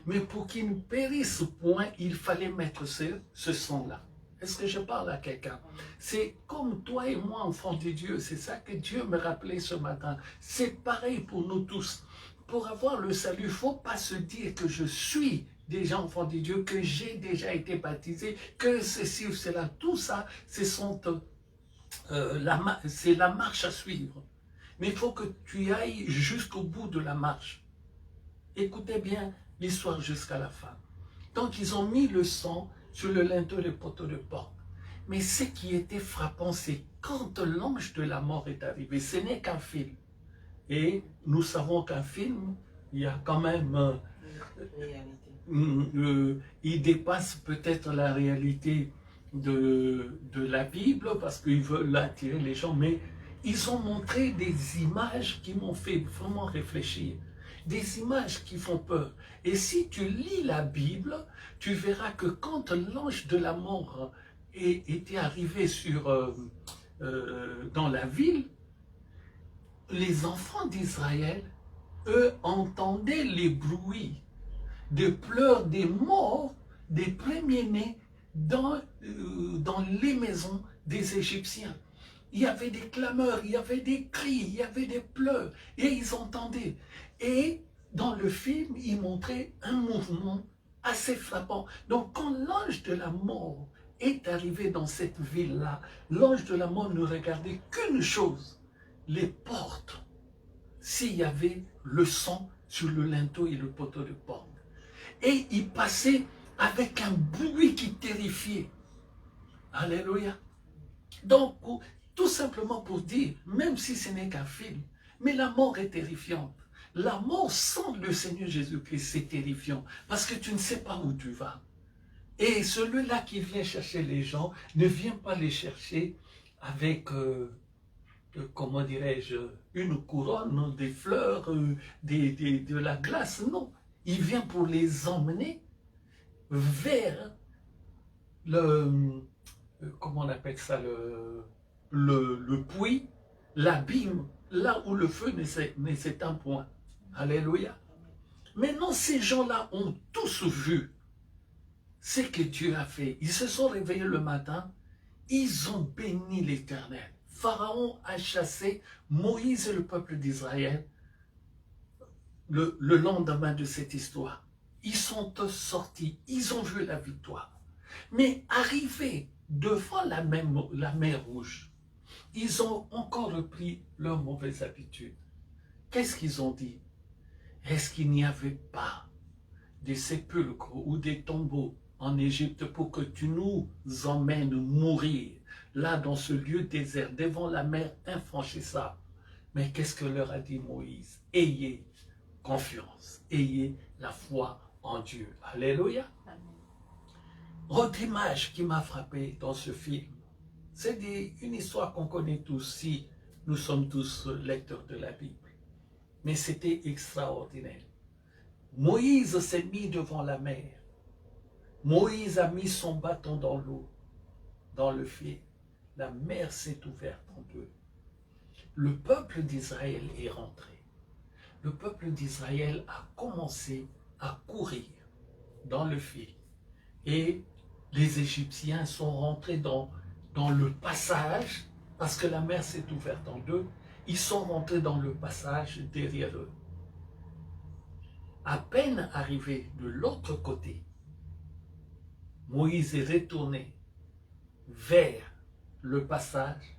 Mais pour qu'ils ne périssent point, il fallait mettre ce sang-là. Est-ce que je parle à quelqu'un? C'est comme toi et moi, enfants de Dieu. C'est ça que Dieu me rappelait ce matin. C'est pareil pour nous tous. Pour avoir le salut, il ne faut pas se dire que je suis déjà enfant de Dieu, que j'ai déjà été baptisé, que ceci ou cela. Tout ça, c'est la marche à suivre. Mais il faut que tu ailles jusqu'au bout de la marche. Écoutez bien l'histoire jusqu'à la fin. Donc, ils ont mis le sang sur le linteau et le poteau de porte. Mais ce qui était frappant, c'est quand l'ange de la mort est arrivé, ce n'est qu'un film. Et nous savons qu'un film, il y a quand même... il dépasse peut-être la réalité de la Bible, parce qu'ils veulent attirer les gens, mais ils ont montré des images qui m'ont fait vraiment réfléchir. Des images qui font peur. Et si tu lis la Bible, tu verras que quand l'ange de la mort était arrivé dans la ville, les enfants d'Israël, eux, entendaient les bruits de pleurs des morts, des premiers-nés dans les maisons des Égyptiens. Il y avait des clameurs, il y avait des cris, il y avait des pleurs, et ils entendaient. Et dans le film, il montrait un mouvement assez frappant. Donc quand l'ange de la mort est arrivé dans cette ville-là, l'ange de la mort ne regardait qu'une chose, les portes, s'il y avait le sang sur le linteau et le poteau de porte. Et il passait avec un bruit qui terrifiait. Alléluia. Donc, tout simplement pour dire, même si ce n'est qu'un film, mais la mort est terrifiante. La mort sans le Seigneur Jésus-Christ, c'est terrifiant, parce que tu ne sais pas où tu vas. Et celui-là qui vient chercher les gens ne vient pas les chercher avec, comment dirais-je, une couronne, des fleurs, de la glace, non. Il vient pour les emmener vers comment on appelle ça, le puits, l'abîme, là où le feu ne s'éteint point. Alléluia. Maintenant, ces gens-là ont tous vu ce que Dieu a fait. Ils se sont réveillés le matin, ils ont béni l'Éternel. Pharaon a chassé Moïse et le peuple d'Israël le lendemain de cette histoire. Ils sont sortis, ils ont vu la victoire. Mais arrivés devant la mer Rouge, ils ont encore repris leurs mauvaises habitudes. Qu'est-ce qu'ils ont dit? Est-ce qu'il n'y avait pas des sépulcres ou des tombeaux en Égypte pour que tu nous emmènes mourir là dans ce lieu désert devant la mer infranchissable? Mais qu'est-ce que leur a dit Moïse? Ayez confiance, ayez la foi en Dieu. Alléluia. Autre image qui m'a frappé dans ce film, c'est une histoire qu'on connaît tous si nous sommes tous lecteurs de la Bible. Mais c'était extraordinaire. Moïse s'est mis devant la mer. Moïse a mis son bâton dans l'eau, dans le fil. La mer s'est ouverte en deux. Le peuple d'Israël est rentré. Le peuple d'Israël a commencé à courir dans le fil. Et les Égyptiens sont rentrés dans le passage, parce que la mer s'est ouverte en deux. Ils sont rentrés dans le passage derrière eux. À peine arrivé de l'autre côté, Moïse est retourné vers le passage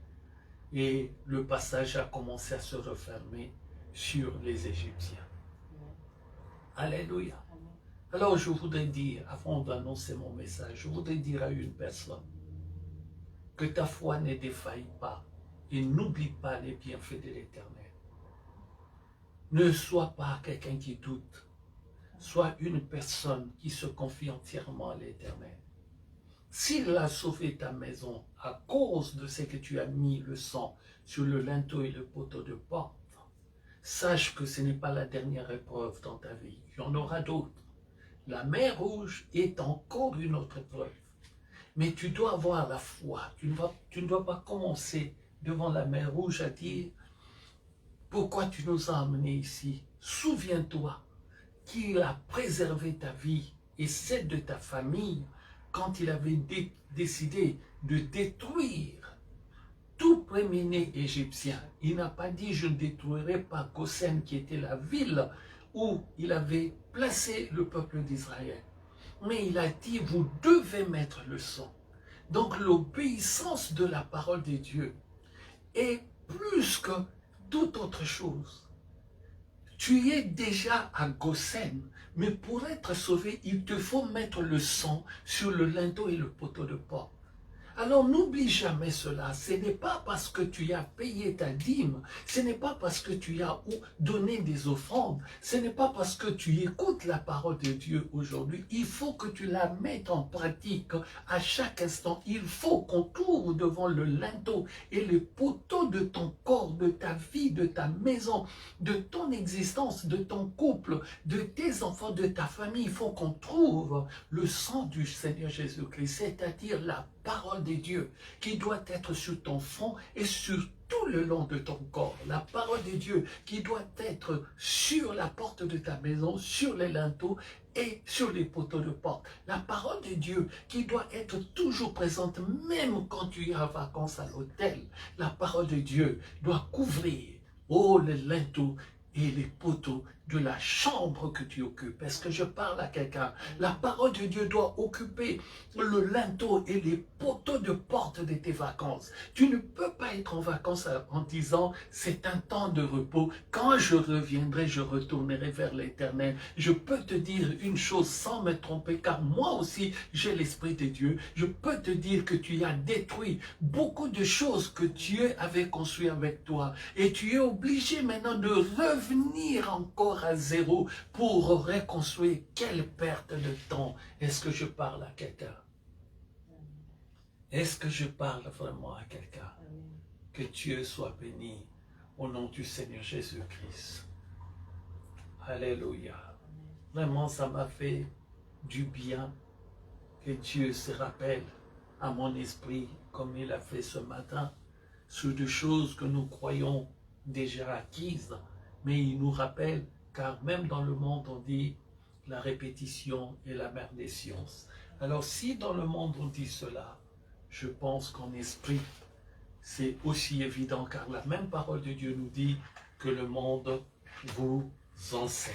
et le passage a commencé à se refermer sur les Égyptiens. Alléluia. Alors je voudrais dire, avant d'annoncer mon message, je voudrais dire à une personne que ta foi ne défaille pas et n'oublie pas les bienfaits de l'Éternel. Ne sois pas quelqu'un qui doute. Sois une personne qui se confie entièrement à l'Éternel. S'il a sauvé ta maison à cause de ce que tu as mis le sang sur le linteau et le poteau de porte, sache que ce n'est pas la dernière épreuve dans ta vie. Il y en aura d'autres. La mer Rouge est encore une autre épreuve. Mais tu dois avoir la foi. Tu ne dois pas commencer devant la mer Rouge à dire pourquoi tu nous as amenés ici. Souviens-toi qu'il a préservé ta vie et celle de ta famille quand il avait décidé de détruire tout premier-né égyptien. Il n'a pas dit « je ne détruirai pas Goshen » qui était la ville où il avait placé le peuple d'Israël. Mais il a dit « vous devez mettre le sang ». Donc l'obéissance de la parole de Dieu est plus que toute autre chose. Tu es déjà à Goshen, mais pour être sauvé, il te faut mettre le sang sur le linteau et le poteau de porte. Alors n'oublie jamais cela, ce n'est pas parce que tu as payé ta dîme, ce n'est pas parce que tu as donné des offrandes, ce n'est pas parce que tu écoutes la parole de Dieu aujourd'hui, il faut que tu la mettes en pratique à chaque instant. Il faut qu'on tourne devant le linteau et le poteau de ton corps, de ta vie, de ta maison, de ton existence, de ton couple, de tes enfants, de ta famille. Il faut qu'on trouve le sang du Seigneur Jésus-Christ, c'est-à-dire la parole de Dieu qui doit être sur ton front et sur tout le long de ton corps. La parole de Dieu qui doit être sur la porte de ta maison, sur les linteaux et sur les poteaux de porte. La parole de Dieu qui doit être toujours présente même quand tu es en vacances à l'hôtel. La parole de Dieu doit couvrir les linteaux et les poteaux de la chambre que tu occupes. Est-ce que je parle à quelqu'un? La parole de Dieu doit occuper le linteau et les poteaux de porte de tes vacances. Tu ne peux pas être en vacances en disant c'est un temps de repos. Quand je reviendrai, je retournerai vers l'Éternel. Je peux te dire une chose sans me tromper, car moi aussi j'ai l'Esprit de Dieu. Je peux te dire que tu as détruit beaucoup de choses que Dieu avait construites avec toi. Et tu es obligé maintenant de revenir encore à zéro pour reconstruire. Quelle perte de temps. Est-ce que je parle à quelqu'un? Est-ce que je parle vraiment à quelqu'un? Que Dieu soit béni au nom du Seigneur Jésus-Christ. Alléluia. Vraiment, ça m'a fait du bien que Dieu se rappelle à mon esprit, comme il a fait ce matin, sur des choses que nous croyons déjà acquises, mais il nous rappelle, car même dans le monde, on dit la répétition est la mère des sciences. Alors si dans le monde on dit cela, je pense qu'en esprit, c'est aussi évident, car la même parole de Dieu nous dit que le monde vous enseigne.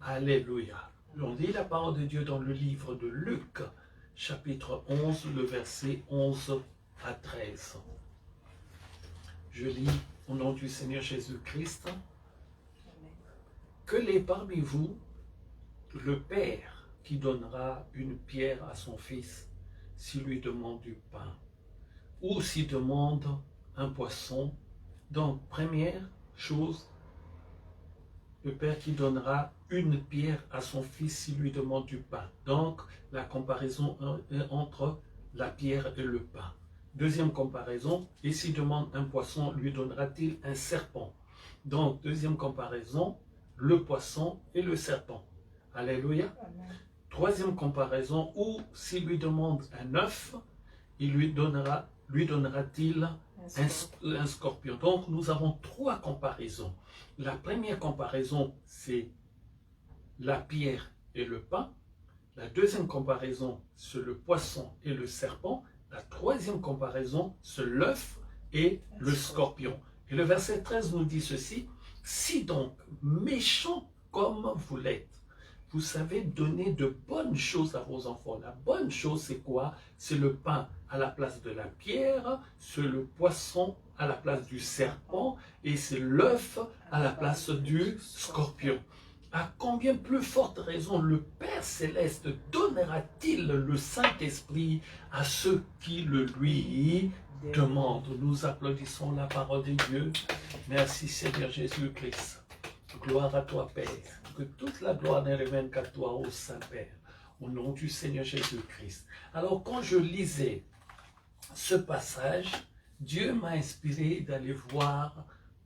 Alléluia. On lit la parole de Dieu dans le livre de Luc, chapitre 11, le verset 11 à 13. Je lis au nom du Seigneur Jésus-Christ. Que l'est parmi vous le père qui donnera une pierre à son fils s'il lui demande du pain, ou s'il demande un poisson. Donc, première chose, le père qui donnera une pierre à son fils s'il lui demande du pain. Donc, la comparaison entre la pierre et le pain. Deuxième comparaison, et s'il demande un poisson, lui donnera-t-il un serpent? Donc, deuxième comparaison, le poisson et le serpent. Alléluia. Amen. Troisième comparaison, ou s'il lui demande un œuf, il lui donnera-t-il un scorpion. Donc nous avons trois comparaisons. La première comparaison, c'est la pierre et le pain. La deuxième comparaison, c'est le poisson et le serpent. La troisième comparaison, c'est l'œuf et le scorpion. Et le verset 13 nous dit ceci: si donc, méchants comme vous l'êtes, vous savez donner de bonnes choses à vos enfants. La bonne chose, c'est quoi? C'est le pain à la place de la pierre, c'est le poisson à la place du serpent, et c'est l'œuf à la place du scorpion. À combien plus forte raison le Père Céleste donnera-t-il le Saint-Esprit à ceux qui le lui demandent? Nous applaudissons la parole de Dieu. Merci Seigneur Jésus-Christ. Gloire à toi Père. Que toute la gloire ne revienne qu'à toi, ô Saint-Père, au nom du Seigneur Jésus-Christ. Alors quand je lisais ce passage, Dieu m'a inspiré d'aller voir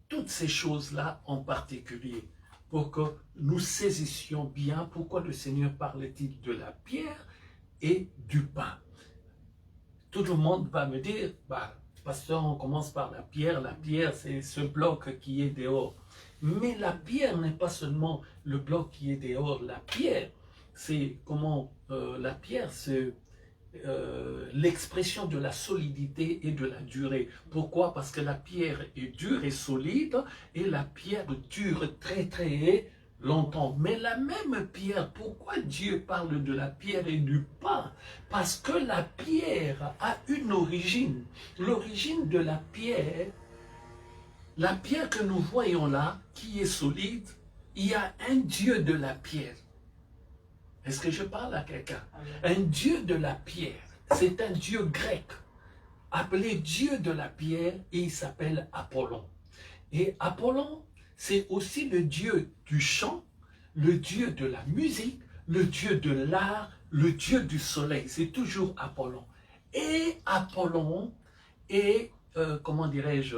toutes ces choses-là en particulier, pour que nous saisissions bien pourquoi le Seigneur parlait-il de la pierre et du pain. Tout le monde va me dire, pasteur, on commence par la pierre. La pierre, c'est ce bloc qui est dehors. Mais la pierre n'est pas seulement le bloc qui est dehors. La pierre, c'est comment la pierre, c'est l'expression de la solidité et de la durée. Pourquoi? Parce que la pierre est dure et solide et la pierre dure très très longtemps. Mais la même pierre, pourquoi Dieu parle de la pierre et du pain? Parce que la pierre a une origine. L'origine de la pierre que nous voyons là, qui est solide, il y a un Dieu de la pierre. Est-ce que je parle à quelqu'un? Un Dieu de la pierre, c'est un Dieu grec, appelé Dieu de la pierre, et il s'appelle Apollon. Et Apollon, c'est aussi le Dieu du chant, le Dieu de la musique, le Dieu de l'art, le Dieu du soleil. C'est toujours Apollon. Et Apollon est, comment dirais-je,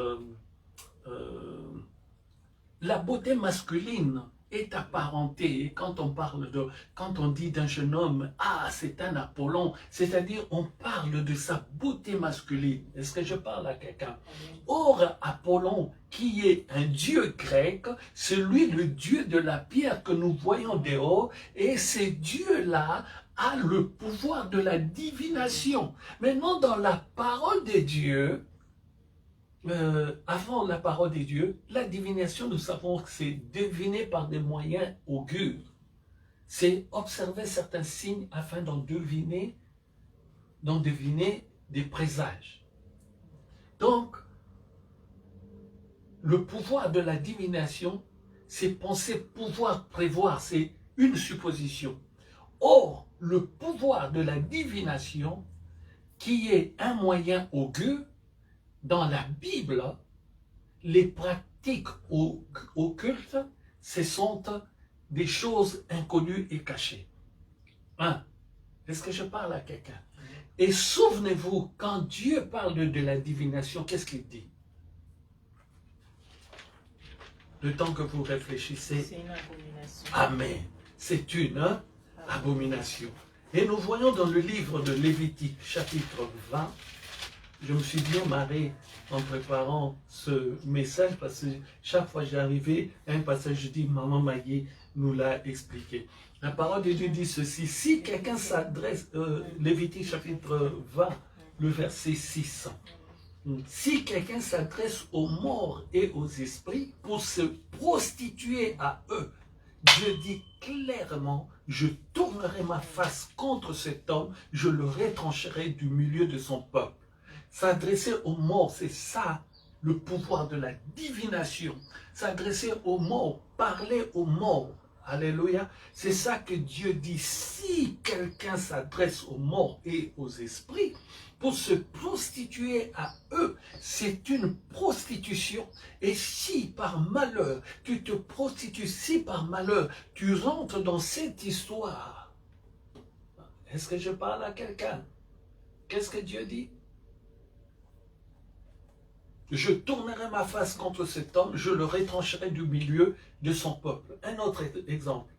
la beauté masculine est apparentée. Et quand on dit d'un jeune homme, ah, c'est un Apollon, c'est-à-dire on parle de sa beauté masculine. Est-ce que je parle à quelqu'un? Or, Apollon, qui est un dieu grec, c'est lui le dieu de la pierre que nous voyons dehors, et ce dieu-là a le pouvoir de la divination. Maintenant, dans la parole de Dieu, avant la parole de Dieu, la divination, nous savons que c'est deviner par des moyens augures. C'est observer certains signes afin d'en deviner des présages. Donc, le pouvoir de la divination, c'est penser pouvoir prévoir, c'est une supposition. Or, le pouvoir de la divination, qui est un moyen augure, dans la Bible, les pratiques occultes, ce sont des choses inconnues et cachées. Est-ce que je parle à quelqu'un? Et souvenez-vous, quand Dieu parle de la divination, qu'est-ce qu'il dit? Le temps que vous réfléchissez, c'est une abomination. Amen. C'est une abomination. Et nous voyons dans le livre de Lévitique, chapitre 20, je me suis bien marré en préparant ce message parce que chaque fois que j'arrivais à un passage, je dis, Maman Maggie nous l'a expliqué. La parole de Dieu dit ceci, si quelqu'un s'adresse, Lévitique chapitre 20, le verset 6, si quelqu'un s'adresse aux morts et aux esprits pour se prostituer à eux, Dieu dit clairement, je tournerai ma face contre cet homme, je le retrancherai du milieu de son peuple. S'adresser aux morts, c'est ça le pouvoir de la divination. S'adresser aux morts, parler aux morts. Alléluia. C'est ça que Dieu dit. Si quelqu'un s'adresse aux morts et aux esprits pour se prostituer à eux, c'est une prostitution. Et si par malheur tu te prostitues, si par malheur tu rentres dans cette histoire, est-ce que je parle à quelqu'un? Qu'est-ce que Dieu dit? Je tournerai ma face contre cet homme, je le retrancherai du milieu de son peuple. Un autre exemple.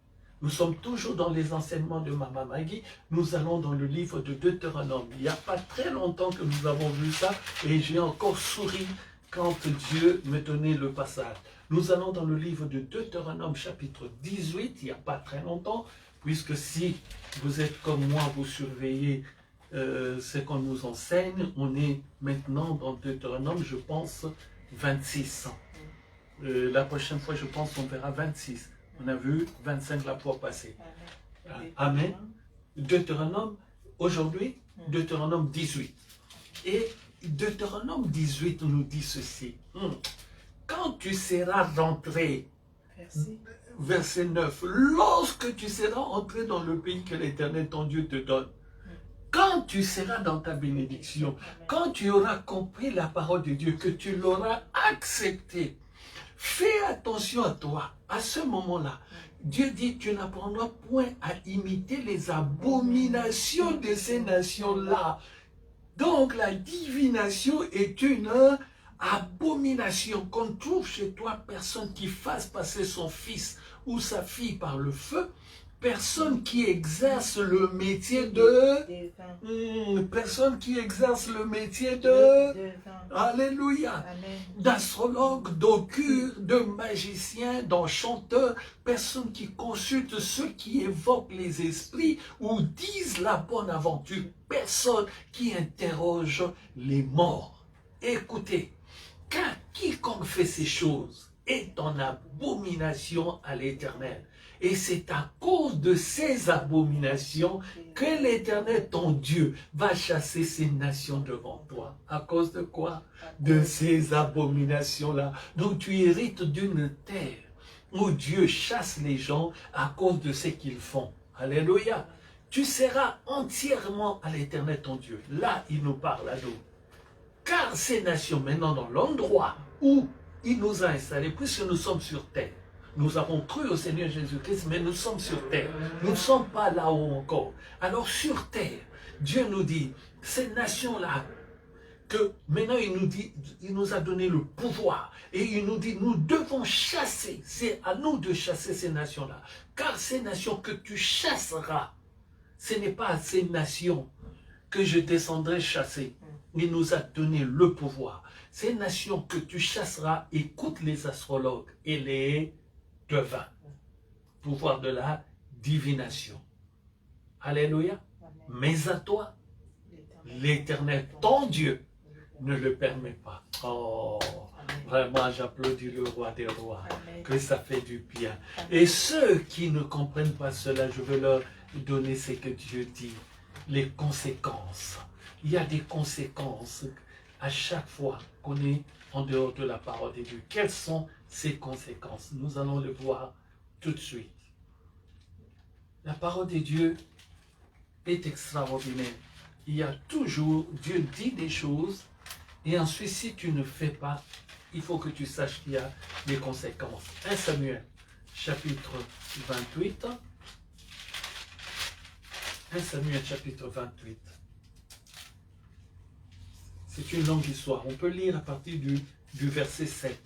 Nous sommes toujours dans les enseignements de Maman Maggie. Nous allons dans le livre de Deutéronome. Il n'y a pas très longtemps que nous avons vu ça et j'ai encore souri quand Dieu me donnait le passage. Nous allons dans le livre de Deutéronome chapitre 18, il n'y a pas très longtemps, puisque si vous êtes comme moi, vous surveillez ce qu'on nous enseigne. On est maintenant dans Deutéronome, je pense, 26. La prochaine fois, je pense, on verra 26. On a vu 25 la fois passée. Amen. Deutéronome, aujourd'hui, Deutéronome 18. Et Deutéronome 18 nous dit ceci. Quand tu seras rentré, verset 9, lorsque tu seras entré dans le pays que l'Éternel, ton Dieu, te donne, quand tu seras dans ta bénédiction, quand tu auras compris la parole de Dieu, que tu l'auras acceptée, fais attention à toi. À ce moment-là, Dieu dit, tu n'apprendras point à imiter les abominations de ces nations-là. Donc la divination est une abomination. Qu'on trouve chez toi personne qui fasse passer son fils ou sa fille par le feu, personne qui exerce le métier de... Devin. Personne qui exerce le métier de... Devin. Alléluia. Amen. D'astrologue, d'augure, de magicien, d'enchanteur, personne qui consulte ceux qui évoquent les esprits ou disent la bonne aventure, personne qui interroge les morts. Écoutez, car quiconque fait ces choses est en abomination à l'Éternel. Et c'est à cause de ces abominations que l'Éternel, ton Dieu, va chasser ces nations devant toi. À cause de quoi? De ces abominations-là. Donc tu hérites d'une terre où Dieu chasse les gens à cause de ce qu'ils font. Alléluia. Tu seras entièrement à l'Éternel, ton Dieu. Là, il nous parle à nous. Car ces nations, maintenant, dans l'endroit où il nous a installés, puisque nous sommes sur terre, nous avons cru au Seigneur Jésus-Christ, mais nous sommes sur terre. Nous ne sommes pas là-haut encore. Alors sur terre, Dieu nous dit, ces nations-là, que maintenant il nous a donné le pouvoir. Et il nous dit, nous devons chasser. C'est à nous de chasser ces nations-là. Car ces nations que tu chasseras, ce n'est pas à ces nations que je descendrai chasser. Il nous a donné le pouvoir. Ces nations que tu chasseras, écoute les astrologues et les devins. Pouvoir de la divination. Alléluia. Mais à toi, l'Éternel, ton Dieu, ne le permet pas. Oh, vraiment, j'applaudis le roi des rois, que ça fait du bien. Et ceux qui ne comprennent pas cela, je veux leur donner ce que Dieu dit, les conséquences. Il y a des conséquences à chaque fois qu'on est en dehors de la parole de Dieu. Quelles sont ces conséquences? Nous allons le voir tout de suite. La parole de Dieu est extraordinaire. Il y a toujours, Dieu dit des choses, et ensuite, si tu ne fais pas, il faut que tu saches qu'il y a des conséquences. 1 Samuel, chapitre 28. 1 Samuel, chapitre 28. C'est une longue histoire. On peut lire à partir du verset 7.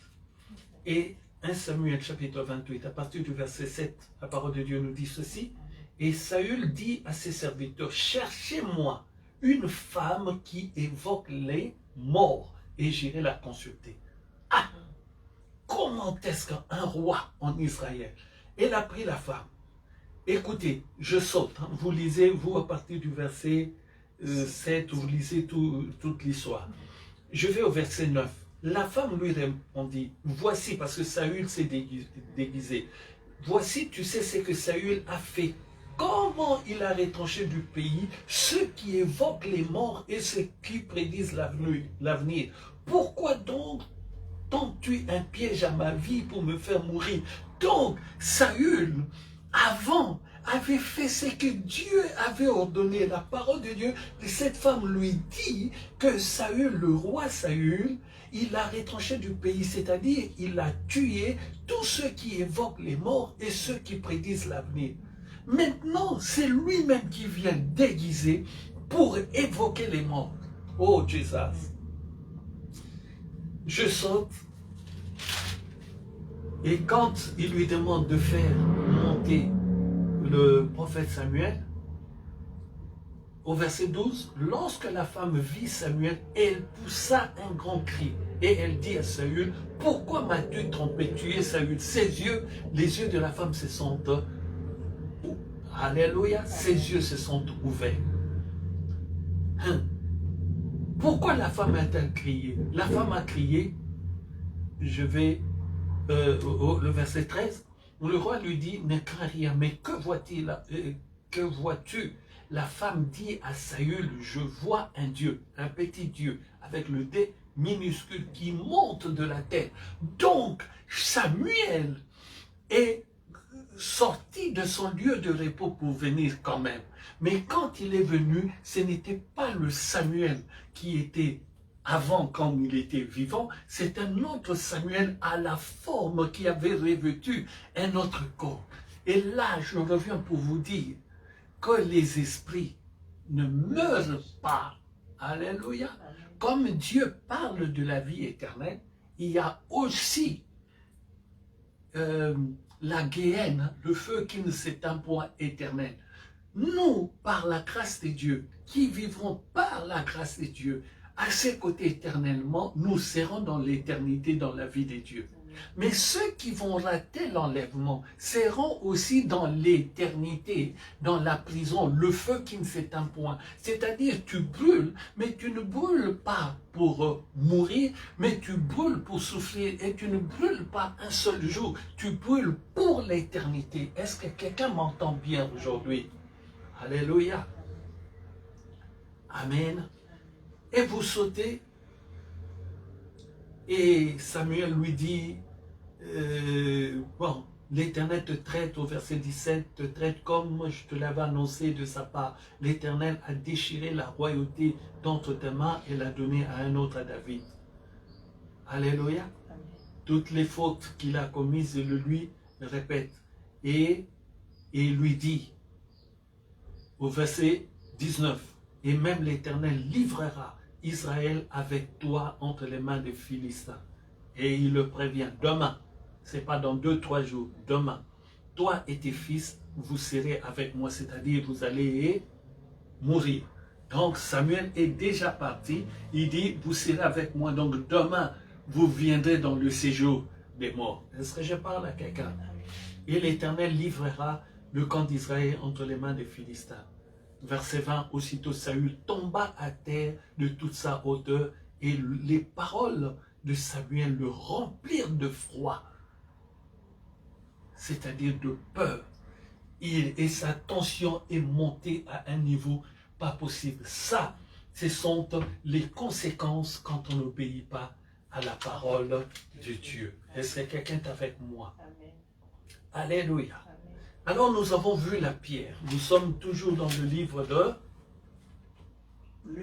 Et 1 Samuel, chapitre 28, à partir du verset 7, la parole de Dieu nous dit ceci. Et Saül dit à ses serviteurs, cherchez-moi une femme qui évoque les morts, et j'irai la consulter. Ah! Comment est-ce qu'un roi en Israël, il a pris la femme? Écoutez, je saute. Hein. Vous lisez, vous, à partir du verset 7, vous lisez toute l'histoire. Je vais au verset 9. La femme lui répondit, voici, parce que Saül s'est déguisé. Voici, tu sais ce que Saül a fait. Comment il a retranché du pays ceux qui évoquent les morts et ceux qui prédisent l'avenir. Pourquoi donc tends-tu un piège à ma vie pour me faire mourir? Donc, Saül, avant, avait fait ce que Dieu avait ordonné. La parole de Dieu, cette femme lui dit que Saül, le roi Saül, il a retranché du pays, c'est-à-dire il a tué tous ceux qui évoquent les morts et ceux qui prédisent l'avenir. Maintenant, c'est lui-même qui vient déguiser pour évoquer les morts. Oh, Jésus. Je saute. Et quand il lui demande de faire monter le prophète Samuel, au verset 12, lorsque la femme vit Samuel, elle poussa un grand cri. Et elle dit à Saül, pourquoi m'as-tu trompé, tué Saül? Ses yeux, les yeux de la femme se sont... Alléluia, ses yeux se sont ouverts. Hein? Pourquoi la femme a-t-elle crié? La femme a crié, je vais, le verset 13, où le roi lui dit, ne crains rien, mais que vois-tu? Que vois-tu? La femme dit à Saül, je vois un Dieu, un petit Dieu, avec le dé minuscule qui monte de la terre. Donc, Samuel est sorti de son lieu de repos pour venir quand même. Mais quand il est venu, ce n'était pas le Samuel qui était avant quand il était vivant, c'est un autre Samuel à la forme qui avait revêtu un autre corps. Et là, je reviens pour vous dire que les esprits ne meurent pas. Alléluia. Comme Dieu parle de la vie éternelle, il y a aussi la guéhenne, le feu qui ne s'éteint point éternel. Nous, par la grâce de Dieu, qui vivrons par la grâce de Dieu, à ses côtés éternellement, nous serons dans l'éternité, dans la vie de Dieu. Mais ceux qui vont rater l'enlèvement seront aussi dans l'éternité, dans la prison, le feu qui ne s'éteint point. C'est-à-dire, tu brûles, mais tu ne brûles pas pour mourir, mais tu brûles pour souffrir, et tu ne brûles pas un seul jour, tu brûles pour l'éternité. Est-ce que quelqu'un m'entend bien aujourd'hui? Alléluia. Amen. Et vous sautez, et Samuel lui dit, bon, l'Éternel te traite, au verset 17, te traite comme je te l'avais annoncé de sa part. L'Éternel a déchiré la royauté d'entre tes mains et l'a donnée à un autre, à David. Alléluia. Toutes les fautes qu'il a commises, il le lui répète. Et il lui dit, au verset 19, et même l'Éternel livrera Israël avec toi entre les mains des Philistins. Et il le prévient, demain, ce n'est pas dans 2-3 jours, demain, toi et tes fils, vous serez avec moi, c'est-à-dire vous allez mourir. Donc Samuel est déjà parti, il dit, vous serez avec moi, donc demain, vous viendrez dans le séjour des morts. Est-ce que je parle à quelqu'un? Et l'Éternel livrera le camp d'Israël entre les mains des Philistins. Verset 20, aussitôt Saül tomba à terre de toute sa hauteur et les paroles de Samuel le remplirent de froid, c'est-à-dire de peur. Et sa tension est montée à un niveau pas possible. Ça, ce sont les conséquences quand on n'obéit pas à la parole de Dieu. Est-ce que quelqu'un est avec moi? Amen. Alléluia. Alors nous avons vu la pierre. Nous sommes toujours dans le livre de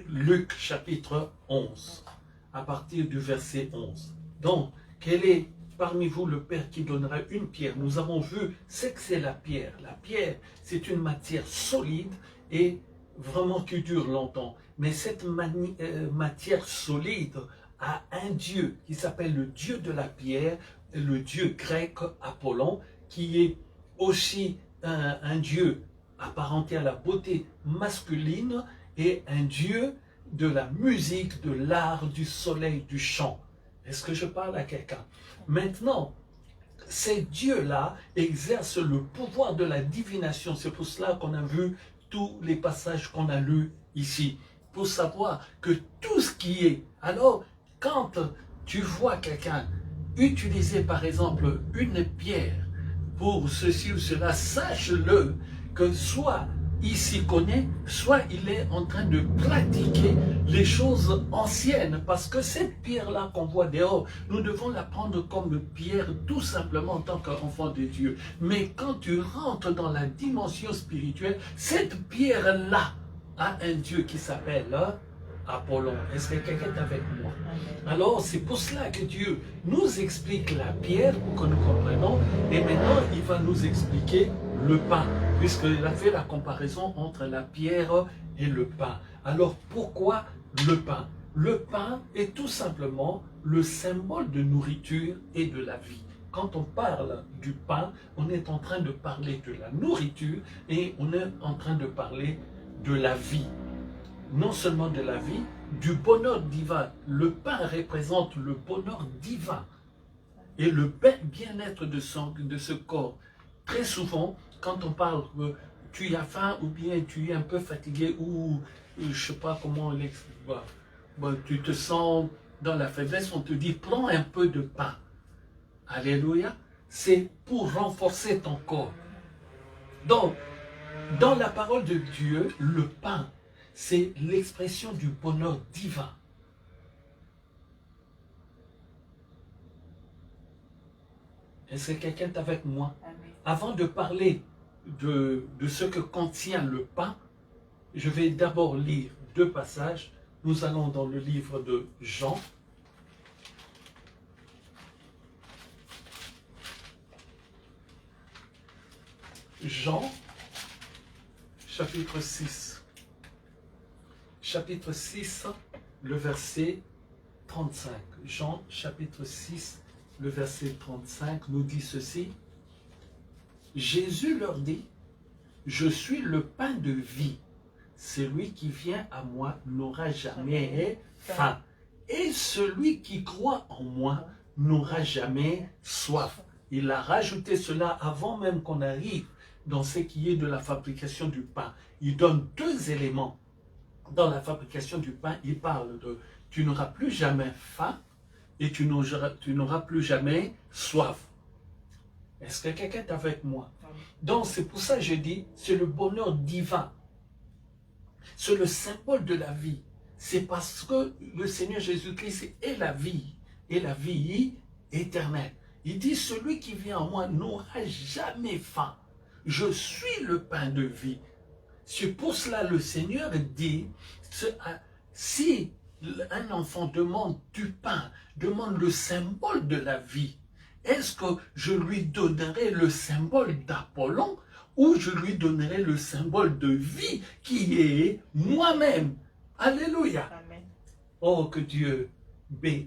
Luc chapitre 11, à partir du verset 11. Donc, quel est parmi vous le Père qui donnera une pierre? Nous avons vu ce que c'est la pierre. La pierre, c'est une matière solide et vraiment qui dure longtemps. Mais cette matière solide a un Dieu qui s'appelle le Dieu de la pierre, le Dieu grec Apollon, qui est aussi un Dieu apparenté à la beauté masculine et un Dieu de la musique, de l'art, du soleil, du chant. Est-ce que je parle à quelqu'un? Maintenant, ces dieux-là exercent le pouvoir de la divination. C'est pour cela qu'on a vu tous les passages qu'on a lus ici, pour savoir que tout ce qui est... Alors, quand tu vois quelqu'un utiliser par exemple une pierre pour ceci ou cela, sache-le que soit il s'y connaît, soit il est en train de pratiquer les choses anciennes, parce que cette pierre-là qu'on voit dehors, nous devons la prendre comme pierre tout simplement en tant qu'enfant de Dieu. Mais quand tu rentres dans la dimension spirituelle, cette pierre-là a un Dieu qui s'appelle Apollon. Est-ce que quelqu'un est avec moi? Alors c'est pour cela que Dieu nous explique la pierre pour que nous comprenions, et maintenant il va nous expliquer le pain, puisqu'il a fait la comparaison entre la pierre et le pain. Alors pourquoi le pain? Le pain est tout simplement le symbole de nourriture et de la vie. Quand on parle du pain, on est en train de parler de la nourriture et on est en train de parler de la vie. Non seulement de la vie, du bonheur divin. Le pain représente le bonheur divin et le bien-être de ce corps. Très souvent, quand on parle que tu as faim ou bien tu es un peu fatigué ou je ne sais pas comment tu te sens dans la faiblesse, on te dit prends un peu de pain. Alléluia. C'est pour renforcer ton corps. Donc, dans la parole de Dieu, le pain, c'est l'expression du bonheur divin. Est-ce que quelqu'un est avec moi? Amen. Avant de parler de ce que contient le pain, je vais d'abord lire 2 passages. Nous allons dans le livre de Jean. Jean, chapitre 6. Chapitre 6, le verset 35. Jean, chapitre 6, le verset 35 nous dit ceci. Jésus leur dit, je suis le pain de vie. Celui qui vient à moi n'aura jamais faim. Et celui qui croit en moi n'aura jamais soif. Il a rajouté cela avant même qu'on arrive dans ce qui est de la fabrication du pain. Il donne deux éléments. Dans la fabrication du pain, il parle de « tu n'auras plus jamais faim et tu n'auras plus jamais soif ». Est-ce que quelqu'un est avec moi? Donc c'est pour ça que je dis, c'est le bonheur divin. C'est le symbole de la vie. C'est parce que le Seigneur Jésus-Christ est la vie éternelle. Il dit, celui qui vient en moi n'aura jamais faim. Je suis le pain de vie. C'est pour cela le Seigneur dit, si un enfant demande du pain, demande le symbole de la vie, est-ce que je lui donnerai le symbole d'Apollon ou je lui donnerai le symbole de vie qui est moi-même? Alléluia. Amen. Oh, que Dieu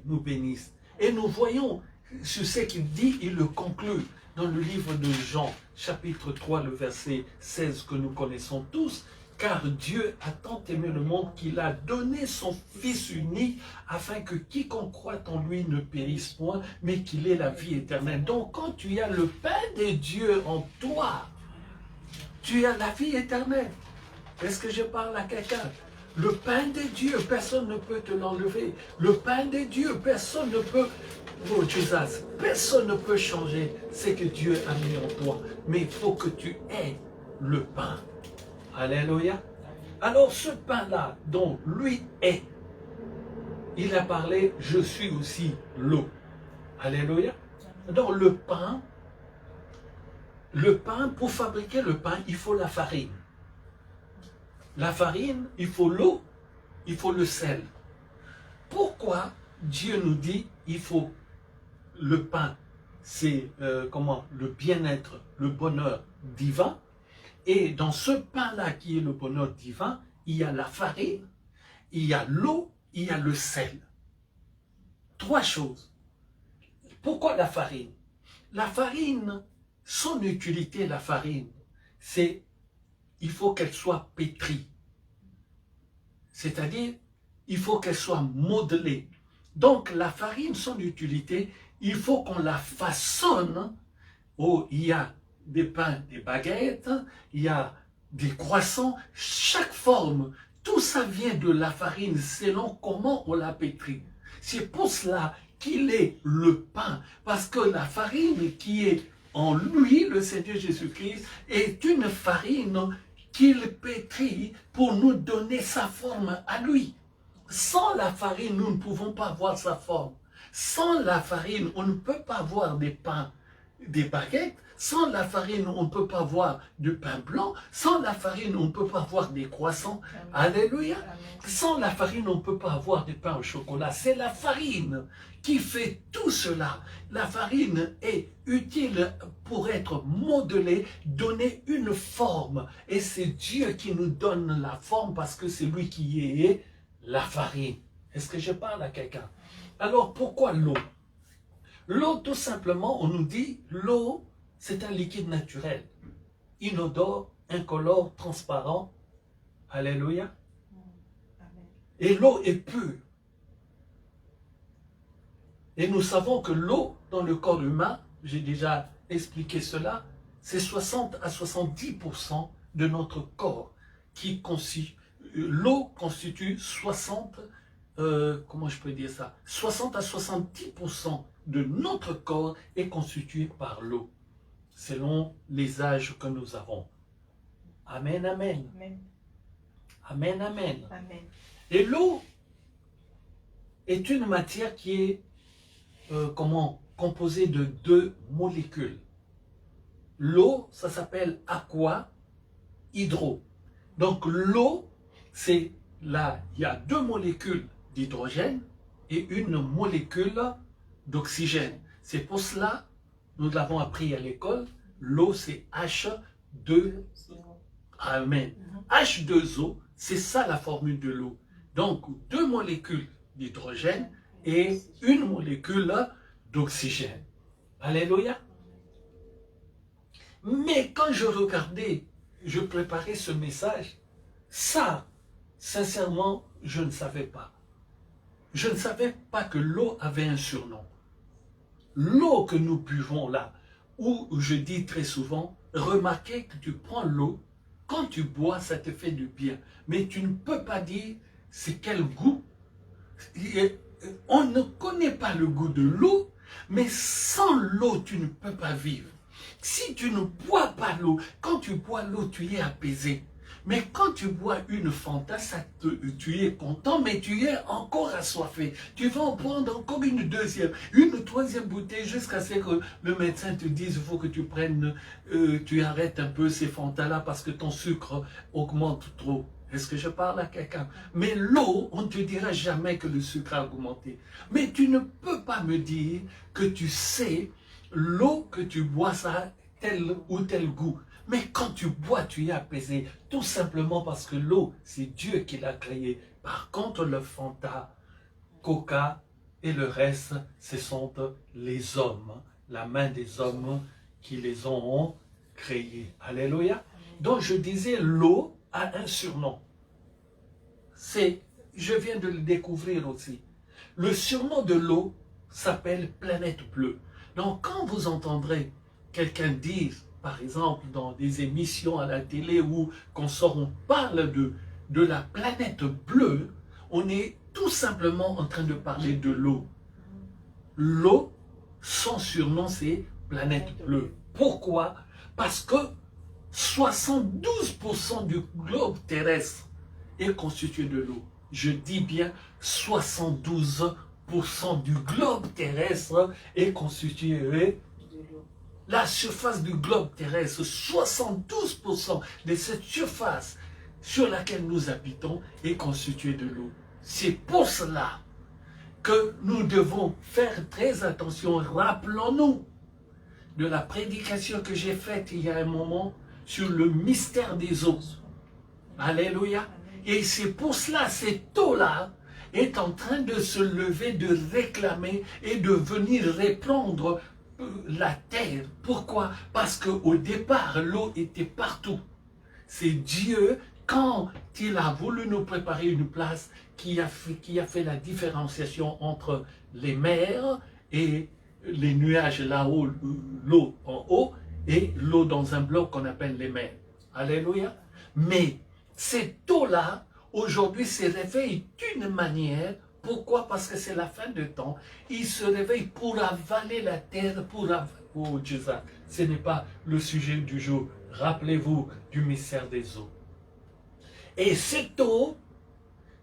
nous bénisse. Et nous voyons sur ce qu'il dit, il le conclut dans le livre de Jean, chapitre 3, le verset 16 que nous connaissons tous. Car Dieu a tant aimé le monde qu'il a donné son Fils unique afin que quiconque croit en lui ne périsse point, mais qu'il ait la vie éternelle. Donc quand tu as le pain de Dieu en toi, tu as la vie éternelle. Est-ce que je parle à quelqu'un? Le pain de Dieu, personne ne peut te l'enlever. Le pain de Dieu, personne ne peut... Oh Jesus, personne ne peut changer ce que Dieu a mis en toi. Mais il faut que tu aies le pain. Alléluia. Alors ce pain-là, dont lui est, il a parlé, je suis aussi l'eau. Alléluia. Donc le pain, pour fabriquer le pain, il faut la farine. La farine, il faut l'eau, il faut le sel. Pourquoi Dieu nous dit, il faut le pain, c'est le bien-être, le bonheur divin. Et dans ce pain-là qui est le bonheur divin, il y a la farine, il y a l'eau, il y a le sel. Trois choses. Pourquoi la farine? La farine, son utilité, la farine, c'est il faut qu'elle soit pétrie. C'est-à-dire, il faut qu'elle soit modelée. Donc la farine, son utilité, il faut qu'on la façonne. Oh, il y a des pains, des baguettes, il y a des croissants, chaque forme, tout ça vient de la farine selon comment on la pétrit. C'est pour cela qu'il est le pain, parce que la farine qui est en lui, le Seigneur Jésus-Christ, est une farine qu'il pétrit pour nous donner sa forme à lui. Sans la farine, nous ne pouvons pas avoir sa forme. Sans la farine, on ne peut pas avoir des pains, des baguettes. Sans la farine, on ne peut pas avoir de pain blanc. Sans la farine, on ne peut pas avoir des croissants. Amen. Alléluia. Amen. Sans la farine, on ne peut pas avoir des pains au chocolat. C'est la farine qui fait tout cela. La farine est utile pour être modelée, donner une forme. Et c'est Dieu qui nous donne la forme parce que c'est lui qui est la farine. Est-ce que je parle à quelqu'un? Alors, pourquoi l'eau? L'eau, tout simplement, on nous dit, l'eau, c'est un liquide naturel, inodore, incolore, transparent. Alléluia. Et l'eau est pure. Et nous savons que l'eau, dans le corps humain, j'ai déjà expliqué cela, c'est 60 à 70% de notre corps qui constitue. L'eau constitue 60 à 70% de notre corps est constitué par l'eau, selon les âges que nous avons. Amen, amen. Amen. Amen, amen. Amen. Et l'eau est une matière qui est composée de deux molécules. L'eau, ça s'appelle aqua, hydro. Donc l'eau, c'est là, il y a deux molécules d'hydrogène et une molécule d'oxygène. C'est pour cela, nous l'avons appris à l'école, l'eau c'est H2O. Amen. H2O, c'est ça la formule de l'eau. Donc, deux molécules d'hydrogène et une molécule d'oxygène. Alléluia. Mais quand je regardais, je préparais ce message, ça, sincèrement, je ne savais pas. Je ne savais pas que l'eau avait un surnom. L'eau que nous buvons là, où je dis très souvent, remarquez que tu prends l'eau, quand tu bois, ça te fait du bien. Mais tu ne peux pas dire c'est quel goût. On ne connaît pas le goût de l'eau, mais sans l'eau, tu ne peux pas vivre. Si tu ne bois pas l'eau, quand tu bois l'eau, tu es apaisé. Mais quand tu bois une Fanta, tu es content, mais tu es encore assoiffé. Tu vas en prendre encore une deuxième, une troisième bouteille jusqu'à ce que le médecin te dise il faut que tu prennes, tu arrêtes un peu ces Fantas-là parce que ton sucre augmente trop. Est-ce que je parle à quelqu'un? Mais l'eau, on ne te dira jamais que le sucre a augmenté. Mais tu ne peux pas me dire que tu sais l'eau que tu bois, ça a tel ou tel goût. Mais quand tu bois, tu es apaisé. Tout simplement parce que l'eau, c'est Dieu qui l'a créée. Par contre, le Fanta, Coca et le reste, ce sont les hommes, la main des hommes qui les ont créés. Alléluia. Donc je disais, l'eau a un surnom. Je viens de le découvrir aussi. Le surnom de l'eau s'appelle planète bleue. Donc quand vous entendrez quelqu'un dire, par exemple, dans des émissions à la télé où on parle de la planète bleue, on est tout simplement en train de parler de l'eau. L'eau, son surnom, c'est planète bleue. Pourquoi? Parce que 72% du globe terrestre est constitué de l'eau. Je dis bien 72% du globe terrestre est constitué de l'eau. La surface du globe terrestre, 72% de cette surface sur laquelle nous habitons est constituée de l'eau. C'est pour cela que nous devons faire très attention. Rappelons-nous de la prédication que j'ai faite il y a un moment sur le mystère des eaux. Alléluia. Et c'est pour cela, cette eau-là est en train de se lever, de réclamer et de venir répondre la terre. Pourquoi? Parce qu'au départ, l'eau était partout. C'est Dieu, quand il a voulu nous préparer une place, qui a fait la différenciation entre les mers et les nuages là-haut, l'eau en haut, et l'eau dans un bloc qu'on appelle les mers. Alléluia. Mais cette eau-là, aujourd'hui, se réveille d'une manière. Pourquoi? Parce que c'est la fin de temps. Il se réveille pour avaler la terre, Oh Jésus, ce n'est pas le sujet du jour. Rappelez-vous du mystère des eaux. Et cette eau,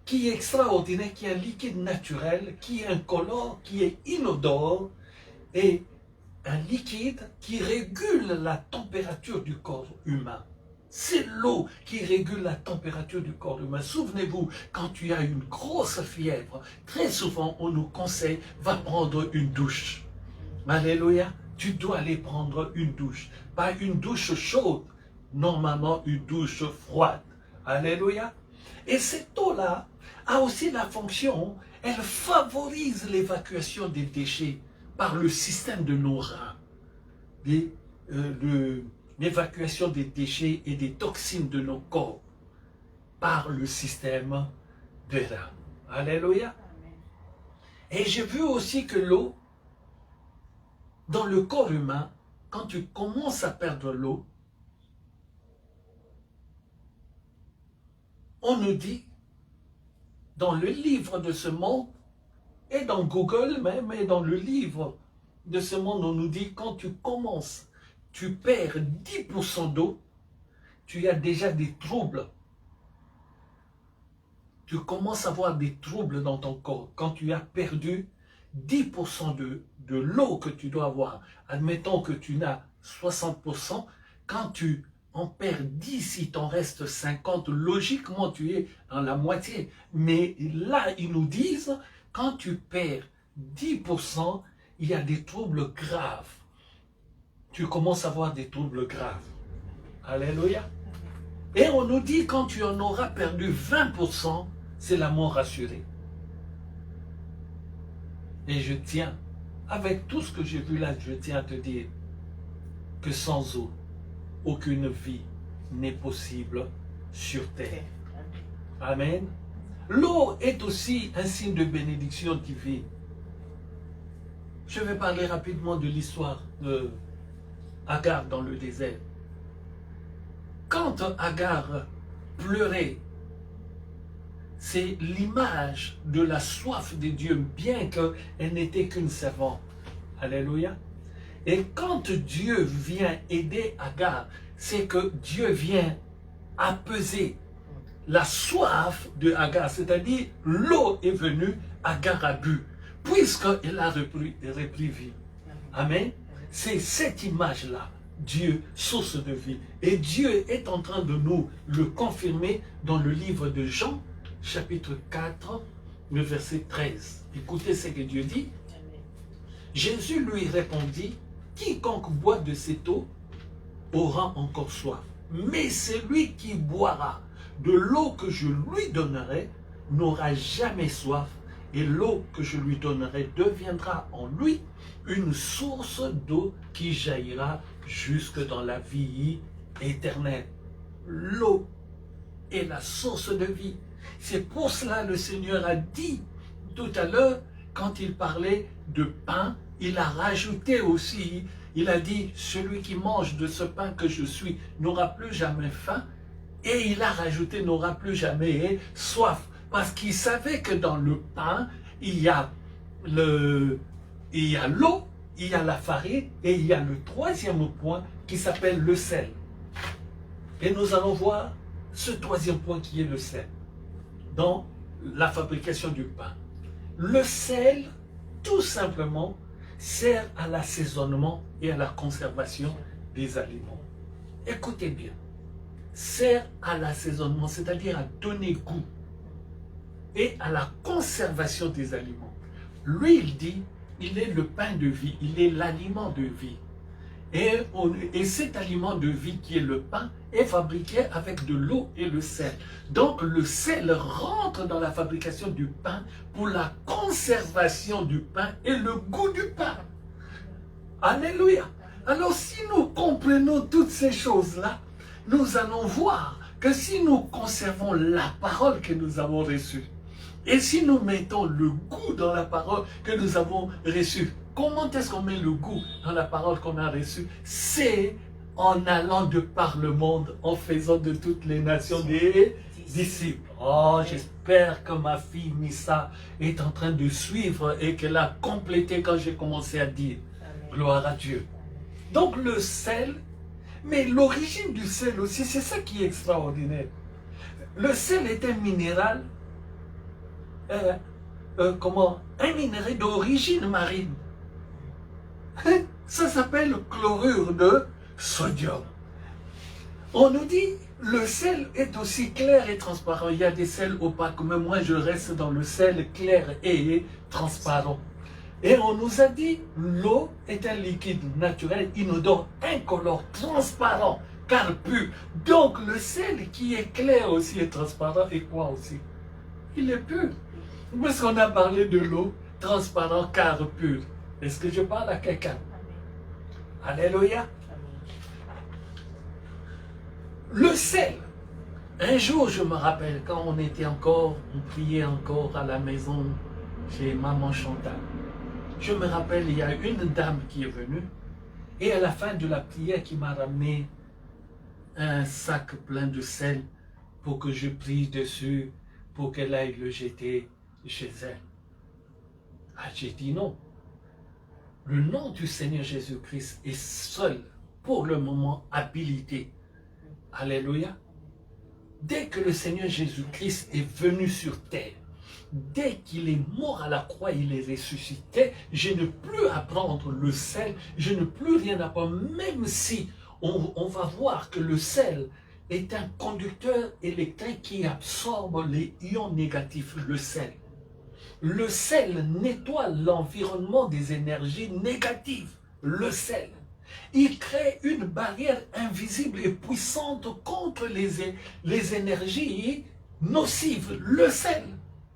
qui est extraordinaire, qui est un liquide naturel, qui est incolore, qui est inodore, est un liquide qui régule la température du corps humain. C'est l'eau qui régule la température du corps humain. Souvenez-vous, quand tu as une grosse fièvre, très souvent on nous conseille, va prendre une douche. Alléluia. Tu dois aller prendre une douche. Pas une douche chaude, normalement une douche froide. Alléluia. Et cette eau-là a aussi la fonction, elle favorise l'évacuation des déchets par le système de nos reins. L'évacuation des déchets et des toxines de nos corps par le système de reins. Alléluia. Et j'ai vu aussi que l'eau, dans le corps humain, quand tu commences à perdre l'eau, on nous dit, dans le livre de ce monde, et dans Google même, et dans le livre de ce monde, on nous dit, quand tu commences, tu perds 10% d'eau, tu as déjà des troubles. Tu commences à avoir des troubles dans ton corps. Quand tu as perdu 10% de l'eau que tu dois avoir, admettons que tu n'as 60%, quand tu en perds 10, il t'en reste 50, logiquement tu es dans la moitié. Mais là, ils nous disent, quand tu perds 10%, il y a des troubles graves. Tu commences à avoir des troubles graves. Alléluia. Et on nous dit, quand tu en auras perdu 20%, c'est la mort assurée. Et je tiens, avec tout ce que j'ai vu là, je tiens à te dire que sans eau, aucune vie n'est possible sur terre. Amen. L'eau est aussi un signe de bénédiction divine. Je vais parler rapidement de l'histoire de Agar dans le désert. Quand Agar pleurait, c'est l'image de la soif de Dieu, bien qu'elle n'était qu'une servante. Alléluia. Et quand Dieu vient aider Agar, c'est que Dieu vient apaiser la soif de Agar, c'est-à-dire l'eau est venue, Agar a bu, puisqu'elle a repris vie. Amen. C'est cette image-là, Dieu, source de vie. Et Dieu est en train de nous le confirmer dans le livre de Jean, chapitre 4, le verset 13. Écoutez ce que Dieu dit. Jésus lui répondit, « Quiconque boit de cette eau aura encore soif. Mais celui qui boira de l'eau que je lui donnerai n'aura jamais soif, et l'eau que je lui donnerai deviendra en lui une source d'eau qui jaillira jusque dans la vie éternelle. » L'eau est la source de vie. C'est pour cela que le Seigneur a dit tout à l'heure, quand il parlait de pain, il a rajouté aussi, il a dit, celui qui mange de ce pain que je suis n'aura plus jamais faim, et il a rajouté n'aura plus jamais soif, parce qu'il savait que dans le pain, il y a l'eau, il y a la farine, et il y a le troisième point qui s'appelle le sel. Et nous allons voir ce troisième point qui est le sel, dans la fabrication du pain. Le sel, tout simplement, sert à l'assaisonnement et à la conservation des aliments. Écoutez bien, sert à l'assaisonnement, c'est-à-dire à donner goût, et à la conservation des aliments. Lui, il dit, il est le pain de vie, il est l'aliment de vie. Et cet aliment de vie qui est le pain est fabriqué avec de l'eau et le sel. Donc le sel rentre dans la fabrication du pain pour la conservation du pain et le goût du pain. Alléluia. Alors si nous comprenons toutes ces choses-là, nous allons voir que si nous conservons la parole que nous avons reçue, et si nous mettons le goût dans la parole que nous avons reçue, comment est-ce qu'on met le goût dans la parole qu'on a reçue? C'est en allant de par le monde, en faisant de toutes les nations des disciples. Oh, j'espère que ma fille Missa est en train de suivre et qu'elle a complété quand j'ai commencé à dire. Gloire à Dieu. Donc le sel, mais l'origine du sel aussi, c'est ça qui est extraordinaire. Le sel est un minéral, un minerai d'origine marine. Ça s'appelle le chlorure de sodium. On nous dit, le sel est aussi clair et transparent. Il y a des sels opaques, mais moi je reste dans le sel clair et transparent. Et on nous a dit, l'eau est un liquide naturel, inodore, incolore, transparent, car pur. Donc le sel qui est clair aussi et transparent, et quoi aussi? Il est pur. Parce qu'on a parlé de l'eau, transparent, car pur. Est-ce que je parle à quelqu'un? Alléluia. Le sel. Un jour, je me rappelle, quand on priait encore à la maison chez Maman Chantal. Je me rappelle, il y a une dame qui est venue et à la fin de la prière qui m'a ramené un sac plein de sel pour que je prie dessus, pour qu'elle aille le jeter chez elle. Ah, j'ai dit non. Le nom du Seigneur Jésus-Christ est seul, pour le moment, habilité. Alléluia. Dès que le Seigneur Jésus-Christ est venu sur terre, dès qu'il est mort à la croix, il est ressuscité, je n'ai plus à prendre le sel, je n'ai plus rien à prendre, même si on va voir que le sel est un conducteur électrique qui absorbe les ions négatifs, le sel. Le sel nettoie l'environnement des énergies négatives, le sel. Il crée une barrière invisible et puissante contre les énergies nocives, le sel.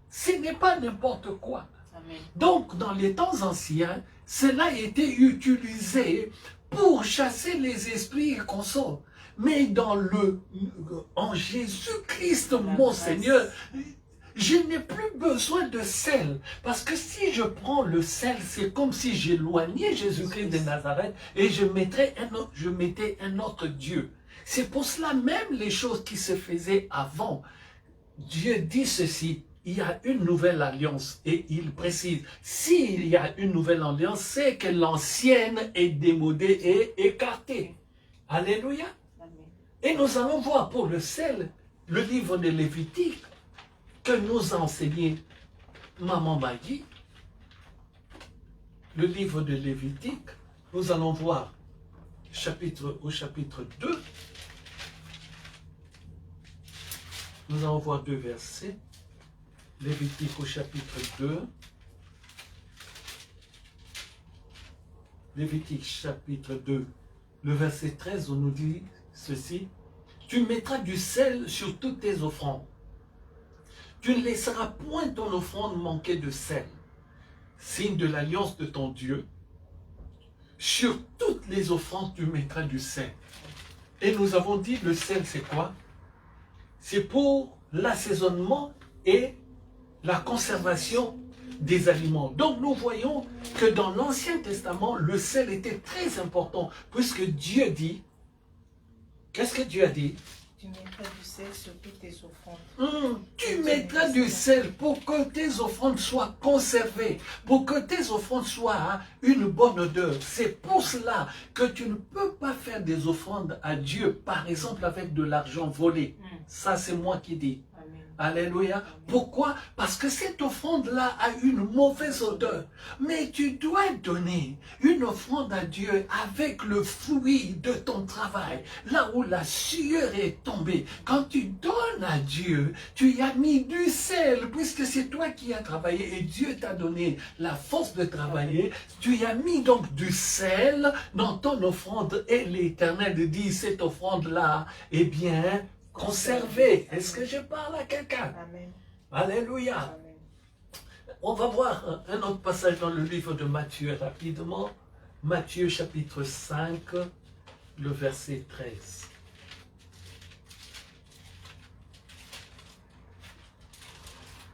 Ce n'est pas n'importe quoi. Amen. Donc, dans les temps anciens, cela a été utilisé pour chasser les esprits et consorts. mais en Jésus-Christ, La mon grâce. Seigneur, je n'ai plus besoin de sel. Parce que si je prends le sel, c'est comme si j'éloignais Jésus-Christ de Nazareth et je mettais un autre Dieu. C'est pour cela même les choses qui se faisaient avant. Dieu dit ceci, il y a une nouvelle alliance et il précise, s'il y a une nouvelle alliance, c'est que l'ancienne est démodée et écartée. Alléluia. Amen. Et nous allons voir pour le sel, le livre de Lévitique, que nous a enseigné Maman m'a dit, le livre de Lévitique, nous allons voir au chapitre 2, nous allons voir 2 versets, Lévitique au chapitre 2, Lévitique chapitre 2, le verset 13, on nous dit ceci, tu mettras du sel sur toutes tes offrandes. Tu ne laisseras point ton offrande manquer de sel, signe de l'alliance de ton Dieu. Sur toutes les offrandes, tu mettras du sel. Et nous avons dit, le sel, c'est quoi? C'est pour l'assaisonnement et la conservation des aliments. Donc nous voyons que dans l'Ancien Testament, le sel était très important, puisque Dieu dit, qu'est-ce que Dieu a dit? Tu mettras du sel sur toutes tes offrandes. Tu mettras du sel pour que tes offrandes soient conservées, pour que tes offrandes soient une bonne odeur. C'est pour cela que tu ne peux pas faire des offrandes à Dieu, par exemple avec de l'argent volé. Ça, c'est moi qui dis. Amen. Alléluia. Pourquoi? Parce que cette offrande-là a une mauvaise odeur. Mais tu dois donner une offrande à Dieu avec le fruit de ton travail. Là où la sueur est tombée. Quand tu donnes à Dieu, tu y as mis du sel, puisque c'est toi qui as travaillé et Dieu t'a donné la force de travailler. Tu y as mis donc du sel dans ton offrande et l'Éternel dit, cette offrande-là, eh bien, conservée. Est-ce que je parle à quelqu'un? Amen. Alléluia. Amen. On va voir un autre passage dans le livre de Matthieu rapidement. Matthieu chapitre 5, le verset 13.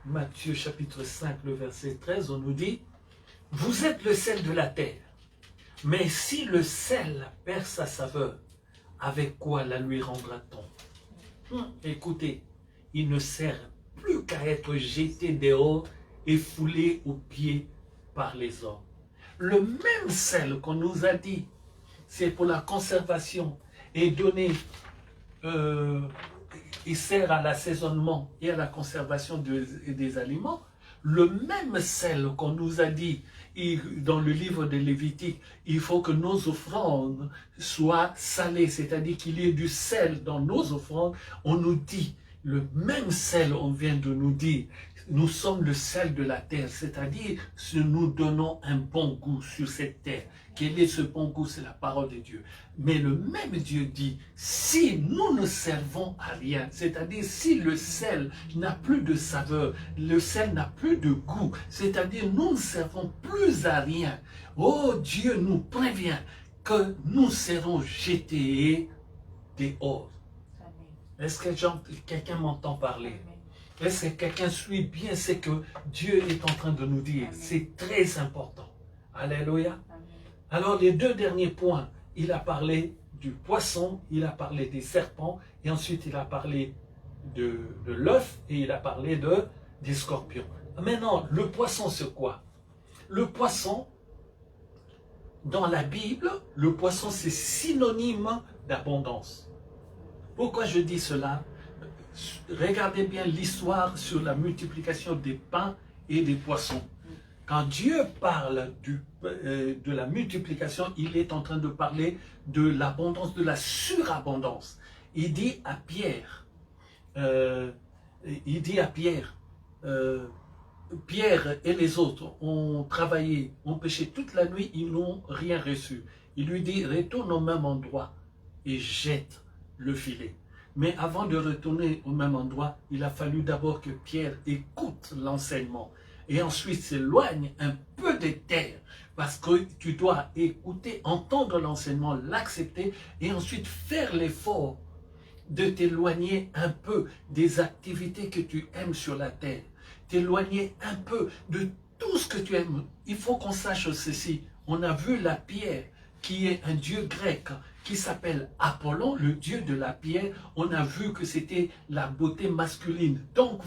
Matthieu chapitre 5, le verset 13, on nous dit, « Vous êtes le sel de la terre, mais si le sel perd sa saveur, avec quoi la lui rendra-t-on » Écoutez, il ne sert plus qu'à être jeté dehors et foulé aux pieds par les hommes. Le même sel qu'on nous a dit, c'est pour la conservation et donner, il sert à l'assaisonnement et à la conservation des aliments. Le même sel qu'on nous a dit dans le livre de Lévitique, il faut que nos offrandes soient salées, c'est-à-dire qu'il y ait du sel dans nos offrandes. On nous dit, le même sel, on vient de nous dire, nous sommes le sel de la terre, c'est-à-dire que nous donnons un bon goût sur cette terre. Quel est ce bon goût? C'est la parole de Dieu. Mais le même Dieu dit, si nous ne servons à rien, c'est-à-dire si le sel n'a plus de saveur, le sel n'a plus de goût, c'est-à-dire nous ne servons plus à rien, oh Dieu nous prévient que nous serons jetés dehors. Est-ce que quelqu'un m'entend parler? Amen. Est-ce que quelqu'un suit bien ce que Dieu est en train de nous dire? C'est très important. Alléluia. Amen. Alors les deux derniers points, il a parlé du poisson, il a parlé des serpents, et ensuite il a parlé de l'œuf, et il a parlé des scorpions. Maintenant, le poisson c'est quoi? Le poisson, dans la Bible, le poisson c'est synonyme d'abondance. Pourquoi je dis cela? Regardez bien l'histoire sur la multiplication des pains et des poissons. Quand Dieu parle de la multiplication, il est en train de parler de l'abondance, de la surabondance. Il dit à Pierre, Pierre et les autres ont travaillé, ont pêché toute la nuit, ils n'ont rien reçu. Il lui dit, retourne au même endroit et jette le filet. Mais avant de retourner au même endroit, il a fallu d'abord que Pierre écoute l'enseignement et ensuite s'éloigne un peu des terres Parce que tu dois écouter, entendre l'enseignement, l'accepter et ensuite faire l'effort de t'éloigner un peu des activités que tu aimes sur la terre. T'éloigner un peu de tout ce que tu aimes. Il faut qu'on sache ceci. On a vu la pierre, qui est un dieu grec, qui s'appelle Apollon, le dieu de la pierre. On a vu que c'était la beauté masculine. Donc,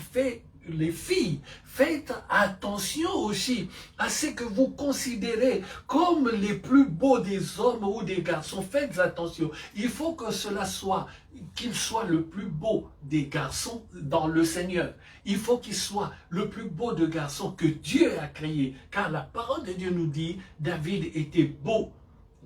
les filles, faites attention aussi à ce que vous considérez comme les plus beaux des hommes ou des garçons. Faites attention. Il faut que cela soit, qu'il soit le plus beau des garçons dans le Seigneur. Il faut qu'il soit le plus beau de garçons que Dieu a créé. Car la parole de Dieu nous dit, David était beau.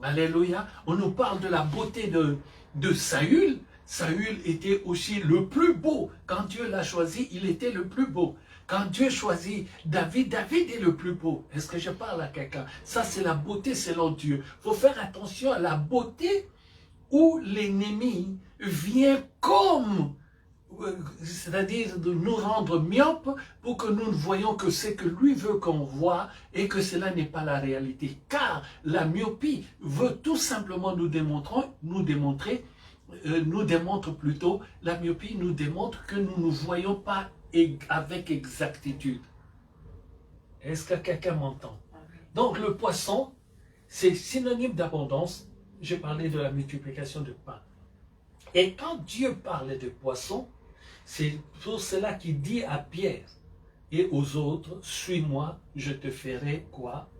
Alléluia. On nous parle de la beauté de Saül. Saül était aussi le plus beau. Quand Dieu l'a choisi, il était le plus beau. Quand Dieu choisit David, David est le plus beau. Est-ce que je parle à quelqu'un? Ça, c'est la beauté selon Dieu. Il faut faire attention à la beauté où l'ennemi vient comme, c'est-à-dire de nous rendre myopes pour que nous ne voyons que ce que lui veut qu'on voit et que cela n'est pas la réalité. Car la myopie veut tout simplement nous démontre plutôt, la myopie nous démontre que nous ne voyons pas avec exactitude. Est-ce que quelqu'un m'entend? Donc le poisson, c'est synonyme d'abondance. J'ai parlé de la multiplication de pain. Et quand Dieu parle de poisson, c'est pour cela qu'il dit à Pierre et aux autres, suis-moi, je te ferai quoi?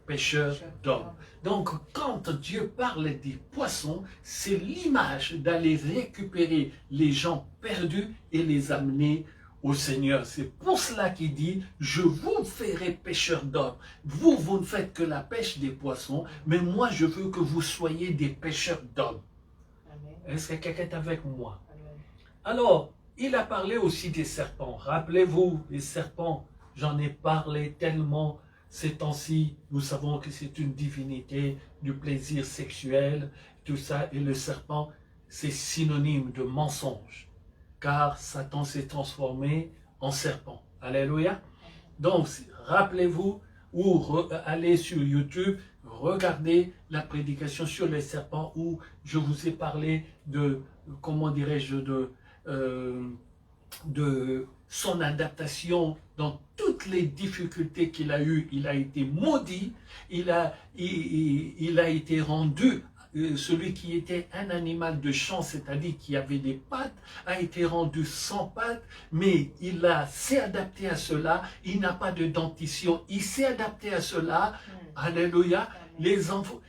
Pêcheur d'hommes. Donc, quand Dieu parle des poissons, c'est l'image d'aller récupérer les gens perdus et les amener au Seigneur. C'est pour cela qu'il dit, je vous ferai pêcheurs d'hommes. Vous ne faites que la pêche des poissons, mais moi, je veux que vous soyez des pêcheurs d'hommes. Est-ce que quelqu'un est avec moi? Alors, il a parlé aussi des serpents. Rappelez-vous, les serpents, j'en ai parlé tellement. Ces temps-ci, nous savons que c'est une divinité du plaisir sexuel, tout ça, et le serpent, c'est synonyme de mensonge, car Satan s'est transformé en serpent. Alléluia. Donc, rappelez-vous, ou allez sur YouTube, regardez la prédication sur les serpents, où je vous ai parlé de, comment dirais-je, de son adaptation dans toutes les difficultés qu'il a eues. Il a été maudit, il a été rendu, celui qui était un animal de champ, c'est-à-dire qui avait des pattes, a été rendu sans pattes, mais il s'est adapté à cela, il n'a pas de dentition, il s'est adapté à cela, alléluia. Les enfants,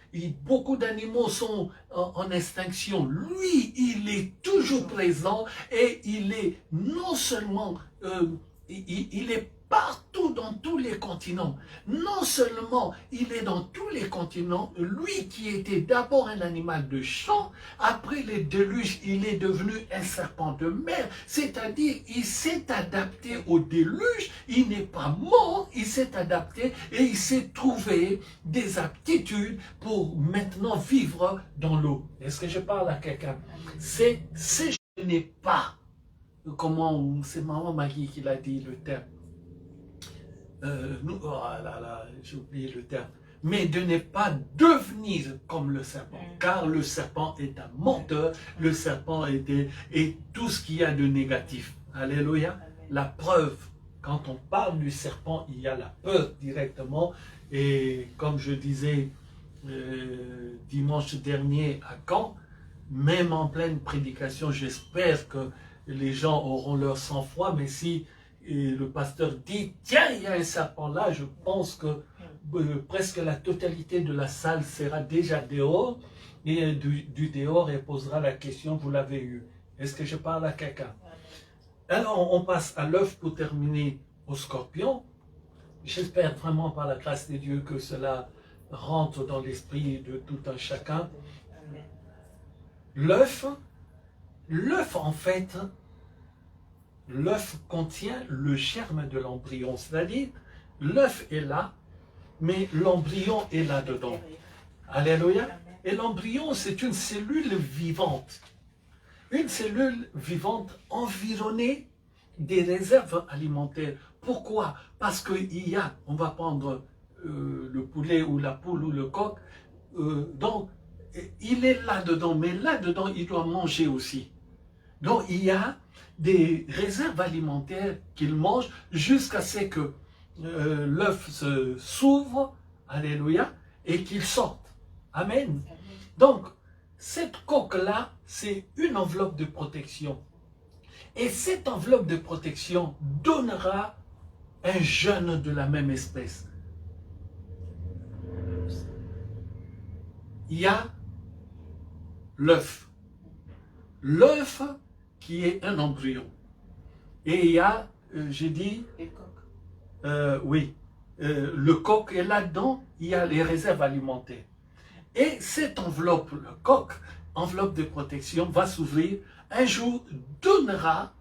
beaucoup d'animaux sont en extinction. Lui, il est toujours présent et il est non seulement, il est partout dans tous les continents. Non seulement il est dans tous les continents, lui qui était d'abord un animal de champ, après les déluges, il est devenu un serpent de mer, c'est-à-dire il s'est adapté au déluge, il n'est pas mort, il s'est adapté et il s'est trouvé des aptitudes pour maintenant vivre dans l'eau. Est-ce que je parle à quelqu'un? C'est ce je n'ai pas, comment, c'est maman Maggie qui l'a dit le terme. J'ai oublié le terme, mais de ne pas devenir comme le serpent, car le serpent est un menteur, le serpent est tout ce qu'il y a de négatif. Alléluia. La preuve, quand on parle du serpent, il y a la peur directement, et comme je disais dimanche dernier à Caen, même en pleine prédication, j'espère que les gens auront leur sang-froid, mais si le pasteur dit, tiens, il y a un serpent là, je pense que presque la totalité de la salle sera déjà dehors, et du dehors, elle posera la question, vous l'avez eu. Est-ce que je parle à quelqu'un? Alors, on passe à l'œuf pour terminer au scorpion. J'espère vraiment par la grâce de Dieu que cela rentre dans l'esprit de tout un chacun. L'œuf en fait, l'œuf contient le germe de l'embryon, c'est-à-dire l'œuf est là, mais l'embryon est là-dedans. Alléluia. Et l'embryon, c'est une cellule vivante. Une cellule vivante environnée des réserves alimentaires. Pourquoi? Parce qu'il y a, on va prendre le poulet ou la poule ou le coq. Donc, il est là-dedans, mais là-dedans, il doit manger aussi. Donc, il y a des réserves alimentaires qu'il mange jusqu'à ce que l'œuf s'ouvre, alléluia, et qu'il sorte. Amen. Donc, cette coque-là, c'est une enveloppe de protection. Et cette enveloppe de protection donnera un jeune de la même espèce. Il y a l'œuf. L'œuf qui est un embryon. Et il y a, j'ai dit, oui, le coq, et là-dedans, il y a les réserves alimentaires. Et cette enveloppe, le coq, enveloppe de protection, va s'ouvrir, un jour donnera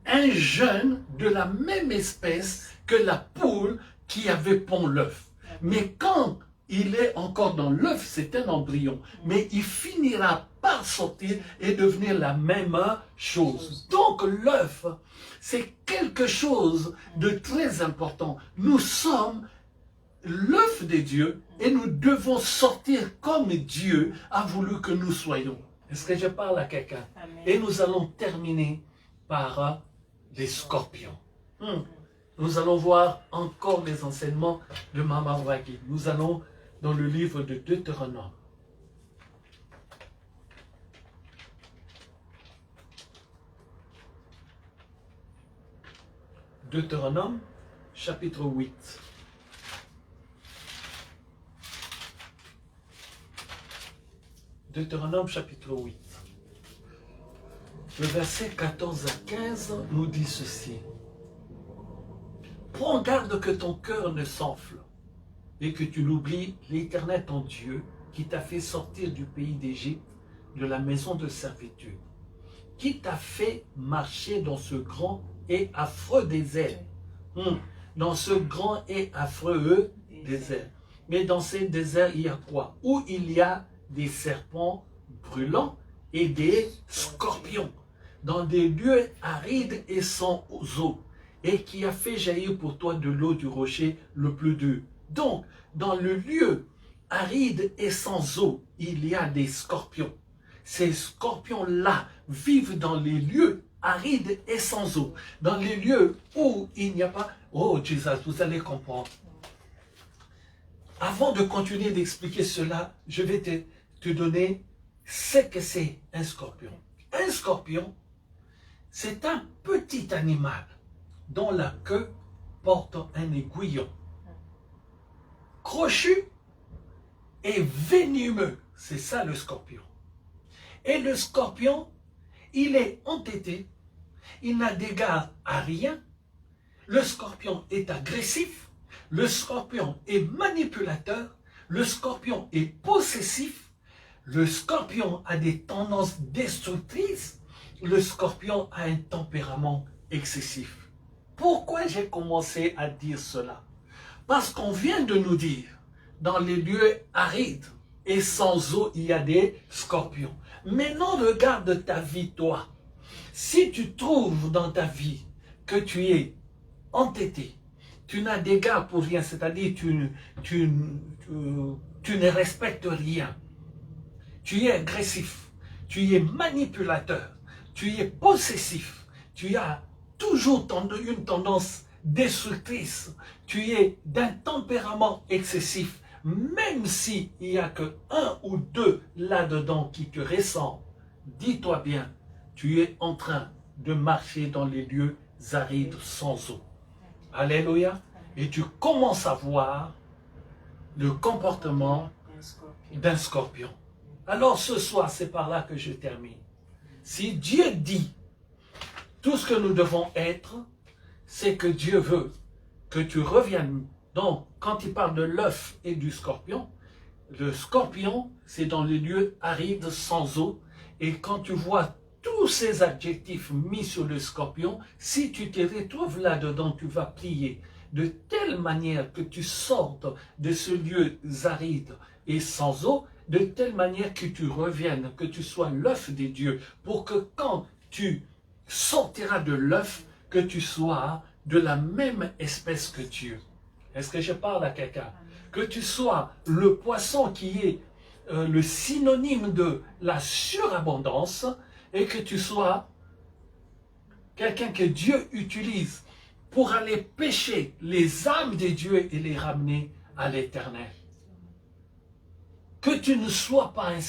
un jeune de la même espèce que la poule qui avait pond l'œuf. Mais quand il est encore dans l'œuf, c'est un embryon. Mais il finira par sortir et devenir la même chose. Donc l'œuf, c'est quelque chose de très important. Nous sommes l'œuf de Dieu et nous devons sortir comme Dieu a voulu que nous soyons. Est-ce que je parle à quelqu'un? Et nous allons terminer par les scorpions. Nous allons voir encore les enseignements de Mama Wagi. Nous allons dans le livre de Deutéronome. Deutéronome, chapitre 8. Deutéronome, chapitre 8. Le verset 14 à 15 nous dit ceci. Prends garde que ton cœur ne s'enfle et que tu n'oublies l'Éternel ton Dieu qui t'a fait sortir du pays d'Égypte, de la maison de servitude, qui t'a fait marcher dans ce grand et affreux désert. Dans ce grand et affreux désert. Mais dans ce désert, il y a quoi? Où il y a des serpents brûlants et des scorpions. Dans des lieux arides et sans eau. Et qui a fait jaillir pour toi de l'eau du rocher le plus dur. Donc, dans le lieu aride et sans eau, il y a des scorpions. Ces scorpions-là vivent dans les lieux arides et sans eau. Dans les lieux où il n'y a pas... Oh, Jésus, vous allez comprendre. Avant de continuer d'expliquer cela, je vais te donner ce que c'est un scorpion. Un scorpion, c'est un petit animal dont la queue porte un aiguillon. Crochu et venimeux, c'est ça le scorpion. Et le scorpion, il est entêté, il n'a d'égard à rien. Le scorpion est agressif, le scorpion est manipulateur, le scorpion est possessif, le scorpion a des tendances destructrices, le scorpion a un tempérament excessif. Pourquoi j'ai commencé à dire cela? Parce qu'on vient de nous dire, dans les lieux arides et sans eau, il y a des scorpions. Maintenant, regarde ta vie, toi. Si tu trouves dans ta vie que tu es entêté, tu n'as d'égard pour rien, c'est-à-dire tu ne respectes rien, tu es agressif, tu es manipulateur, tu es possessif, tu as toujours une tendance destructrice, tu es d'un tempérament excessif, même s'il n'y a que un ou deux là-dedans qui te ressemblent, dis-toi bien, tu es en train de marcher dans les lieux arides sans eau. Alléluia. Et tu commences à voir le comportement d'un scorpion. Alors ce soir, c'est par là que je termine. Si Dieu dit tout ce que nous devons être, c'est que Dieu veut que tu reviennes. Donc, quand il parle de l'œuf et du scorpion, le scorpion, c'est dans les lieux arides sans eau. Et quand tu vois tous ces adjectifs mis sur le scorpion, si tu te retrouves là-dedans, tu vas prier de telle manière que tu sortes de ce lieu aride et sans eau, de telle manière que tu reviennes, que tu sois l'œuf des dieux, pour que quand tu sortiras de l'œuf, que tu sois de la même espèce que Dieu. Est-ce que je parle à quelqu'un? Que tu sois le poisson qui est le synonyme de la surabondance et que tu sois quelqu'un que Dieu utilise pour aller pêcher les âmes de Dieu et les ramener à l'éternel. Que tu ne sois pas un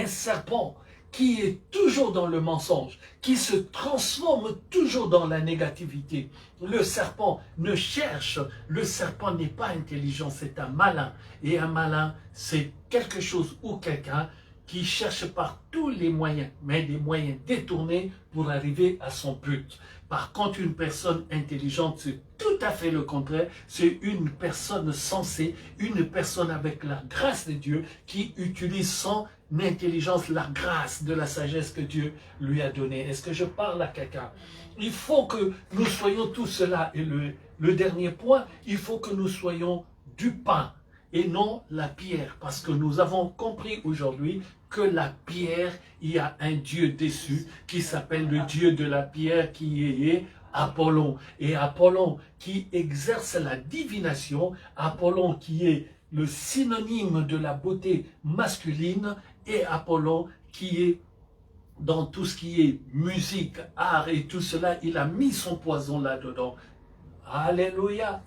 serpent qui est toujours dans le mensonge, qui se transforme toujours dans la négativité. Le serpent ne cherche, le serpent n'est pas intelligent, c'est un malin. Et un malin, c'est quelque chose ou quelqu'un qui cherche par tous les moyens, mais des moyens détournés pour arriver à son but. Par contre, une personne intelligente, c'est tout à fait le contraire. C'est une personne sensée, une personne avec la grâce de Dieu qui utilise son intelligence, la grâce de la sagesse que Dieu lui a donnée. Est-ce que je parle à quelqu'un? Il faut que nous soyons tous cela. Et le dernier point, il faut que nous soyons du pain et non la pierre. Parce que nous avons compris aujourd'hui que la pierre, il y a un Dieu dessus qui s'appelle le Dieu de la pierre qui est Apollon. Et Apollon qui exerce la divination, Apollon qui est le synonyme de la beauté masculine et Apollon qui est dans tout ce qui est musique, art et tout cela, il a mis son poison là-dedans. Alléluia,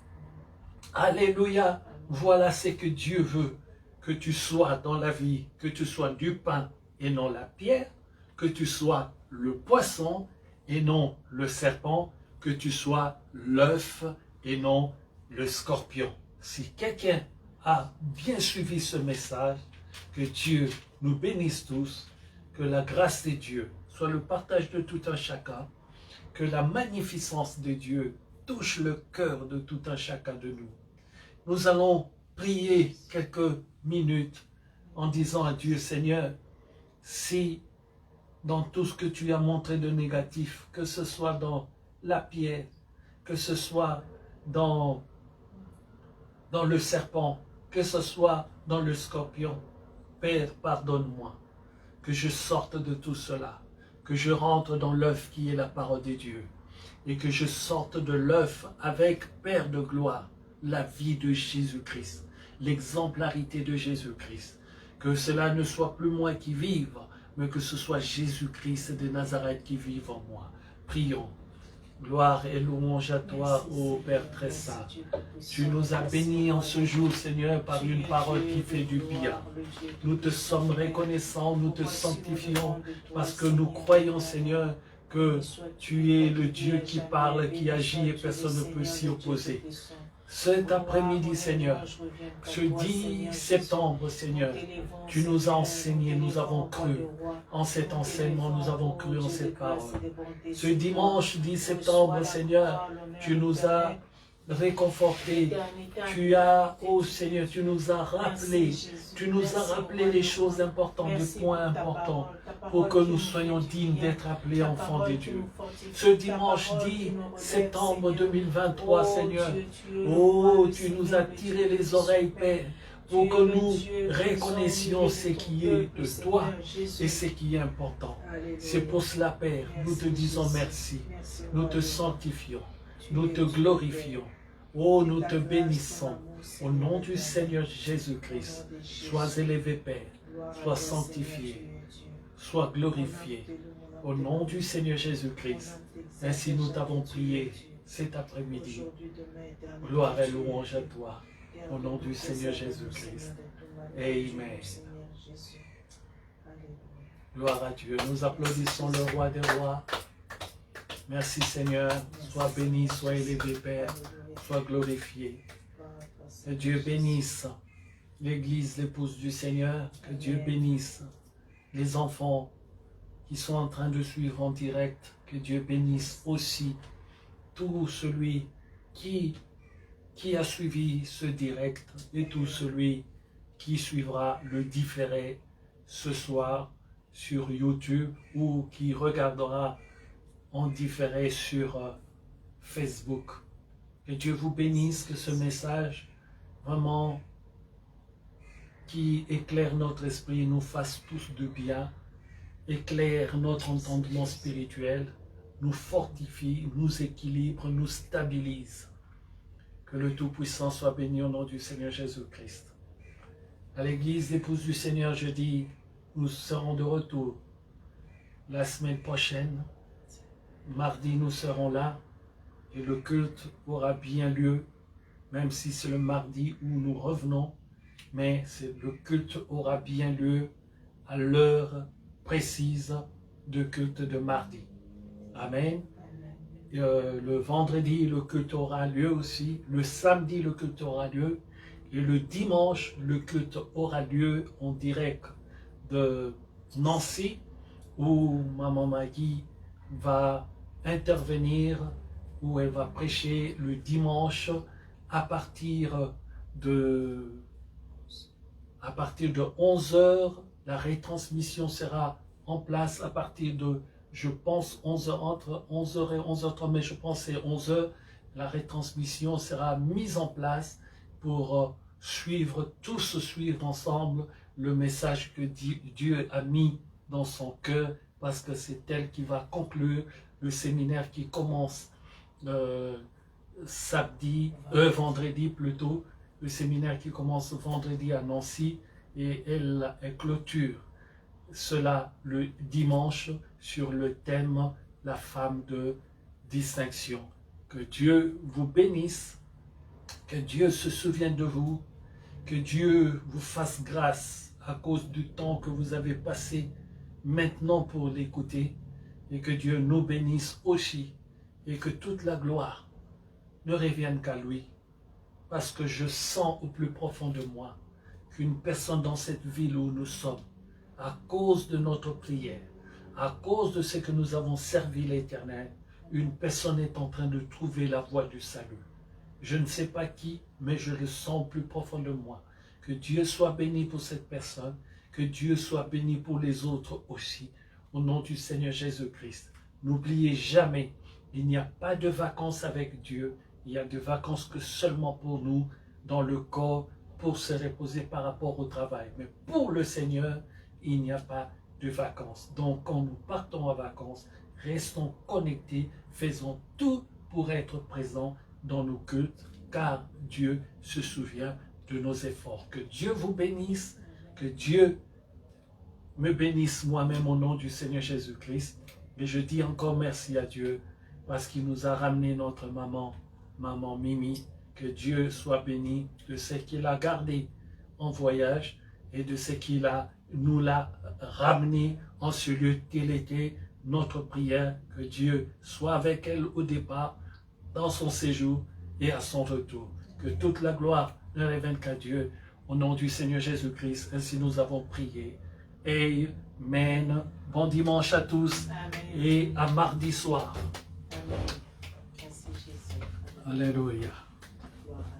alléluia, voilà ce que Dieu veut, que tu sois dans la vie, que tu sois du pain et non la pierre, que tu sois le poisson et non le serpent, que tu sois l'œuf et non le scorpion. Si quelqu'un a bien suivi ce message, que Dieu nous bénisse tous, que la grâce de Dieu soit le partage de tout un chacun, que la magnificence de Dieu touche le cœur de tout un chacun de nous. Nous allons prier quelques minutes en disant à Dieu, Seigneur, si dans tout ce que tu as montré de négatif, que ce soit dans la pierre, que ce soit dans le serpent, que ce soit dans le scorpion, Père, pardonne-moi, que je sorte de tout cela, que je rentre dans l'œuf qui est la parole de Dieu, et que je sorte de l'œuf avec, Père de gloire, la vie de Jésus-Christ, l'exemplarité de Jésus-Christ, que cela ne soit plus moi qui vive, mais que ce soit Jésus-Christ de Nazareth qui vive en moi. Prions. Gloire et louange à toi, ô Père très saint. Tu nous as bénis en ce jour, Seigneur, par une parole qui fait du bien. Nous te sommes reconnaissants, nous te sanctifions, parce que nous croyons, Seigneur, que tu es le Dieu qui parle, qui agit et personne ne peut s'y opposer. Cet après-midi, Seigneur, ce 10 septembre, Seigneur, tu nous as enseigné, nous avons cru en cet enseignement, nous avons cru en cette parole. Ce dimanche 10 septembre, Seigneur, tu nous as réconfortés, tu as, oh Seigneur, tu nous as rappelé les choses importantes, les points importants, pour que nous soyons dignes d'être appelés enfants de Dieu. Ce dimanche 10 septembre 2023, Seigneur, oh, tu nous as tiré les oreilles, Père, pour que nous reconnaissions ce qui est de toi et ce qui est important. C'est pour cela, Père, nous te disons merci, nous te sanctifions, nous te glorifions. Oh, nous te bénissons. Au nom du Seigneur Jésus-Christ, sois élevé, Père, sois sanctifié, sois glorifié. Au nom du Seigneur Jésus-Christ, ainsi nous t'avons prié cet après-midi. Gloire et louange à toi. Au nom du Seigneur Jésus-Christ. Amen. Gloire à Dieu. Nous applaudissons le roi des rois. Merci Seigneur. Sois béni, sois élevé, Père. Sois glorifié. Que Dieu bénisse l'Église, l'épouse du Seigneur. Que Dieu bénisse les enfants qui sont en train de suivre en direct. Que Dieu bénisse aussi tout celui qui a suivi ce direct et tout celui qui suivra le différé ce soir sur YouTube ou qui regardera en différé sur Facebook. Que Dieu vous bénisse, que ce message vraiment qui éclaire notre esprit nous fasse tous de bien, éclaire notre entendement spirituel, nous fortifie, nous équilibre, nous stabilise. Que le Tout-Puissant soit béni au nom du Seigneur Jésus-Christ. À l'église d'épouse du Seigneur, je dis, nous serons de retour la semaine prochaine. Mardi, nous serons là et le culte aura bien lieu, même si c'est le mardi où nous revenons, mais le culte aura bien lieu à l'heure précise de culte de mardi. Amen. Le vendredi, le culte aura lieu aussi. Le samedi, le culte aura lieu. Et le dimanche, le culte aura lieu en direct de Nancy, où Maman Maggie va intervenir, où elle va prêcher le dimanche à partir de 11h. La retransmission sera en place à partir de, je pense, 11h, entre 11h et 11h30, mais je pense que c'est 11h. La retransmission sera mise en place pour tous suivre ensemble le message que Dieu a mis dans son cœur, parce que c'est elle qui va conclure le séminaire qui commence vendredi plutôt, le séminaire qui commence vendredi à Nancy, et elle clôture cela le dimanche sur le thème « La femme de distinction ». Que Dieu vous bénisse, que Dieu se souvienne de vous, que Dieu vous fasse grâce à cause du temps que vous avez passé maintenant pour l'écouter, et que Dieu nous bénisse aussi, et que toute la gloire ne revienne qu'à lui, parce que je sens au plus profond de moi qu'une personne dans cette ville où nous sommes, à cause de notre prière, à cause de ce que nous avons servi l'Éternel, une personne est en train de trouver la voie du salut. Je ne sais pas qui, mais je le sens au plus profond de moi. Que Dieu soit béni pour cette personne, que Dieu soit béni pour les autres aussi, au nom du Seigneur Jésus-Christ. N'oubliez jamais, il n'y a pas de vacances avec Dieu, il y a de vacances que seulement pour nous, dans le corps, pour se reposer par rapport au travail. Mais pour le Seigneur, il n'y a pas de vacances. Donc quand nous partons en vacances, restons connectés, faisons tout pour être présents dans nos cultes, car Dieu se souvient de nos efforts. Que Dieu vous bénisse, que Dieu me bénisse moi-même au nom du Seigneur Jésus-Christ. Et je dis encore merci à Dieu parce qu'il nous a ramené notre maman Mimi. Que Dieu soit béni de ce qu'il a gardé en voyage et de ce qu'il nous l'a ramené en ce lieu tel était. Notre prière, que Dieu soit avec elle au départ, dans son séjour et à son retour. Que toute la gloire ne revienne qu'à Dieu. Au nom du Seigneur Jésus-Christ, ainsi nous avons prié. Amen. Bon dimanche à tous. Amen. Et à mardi soir. Amen. Merci Jésus. Alléluia. Gloire à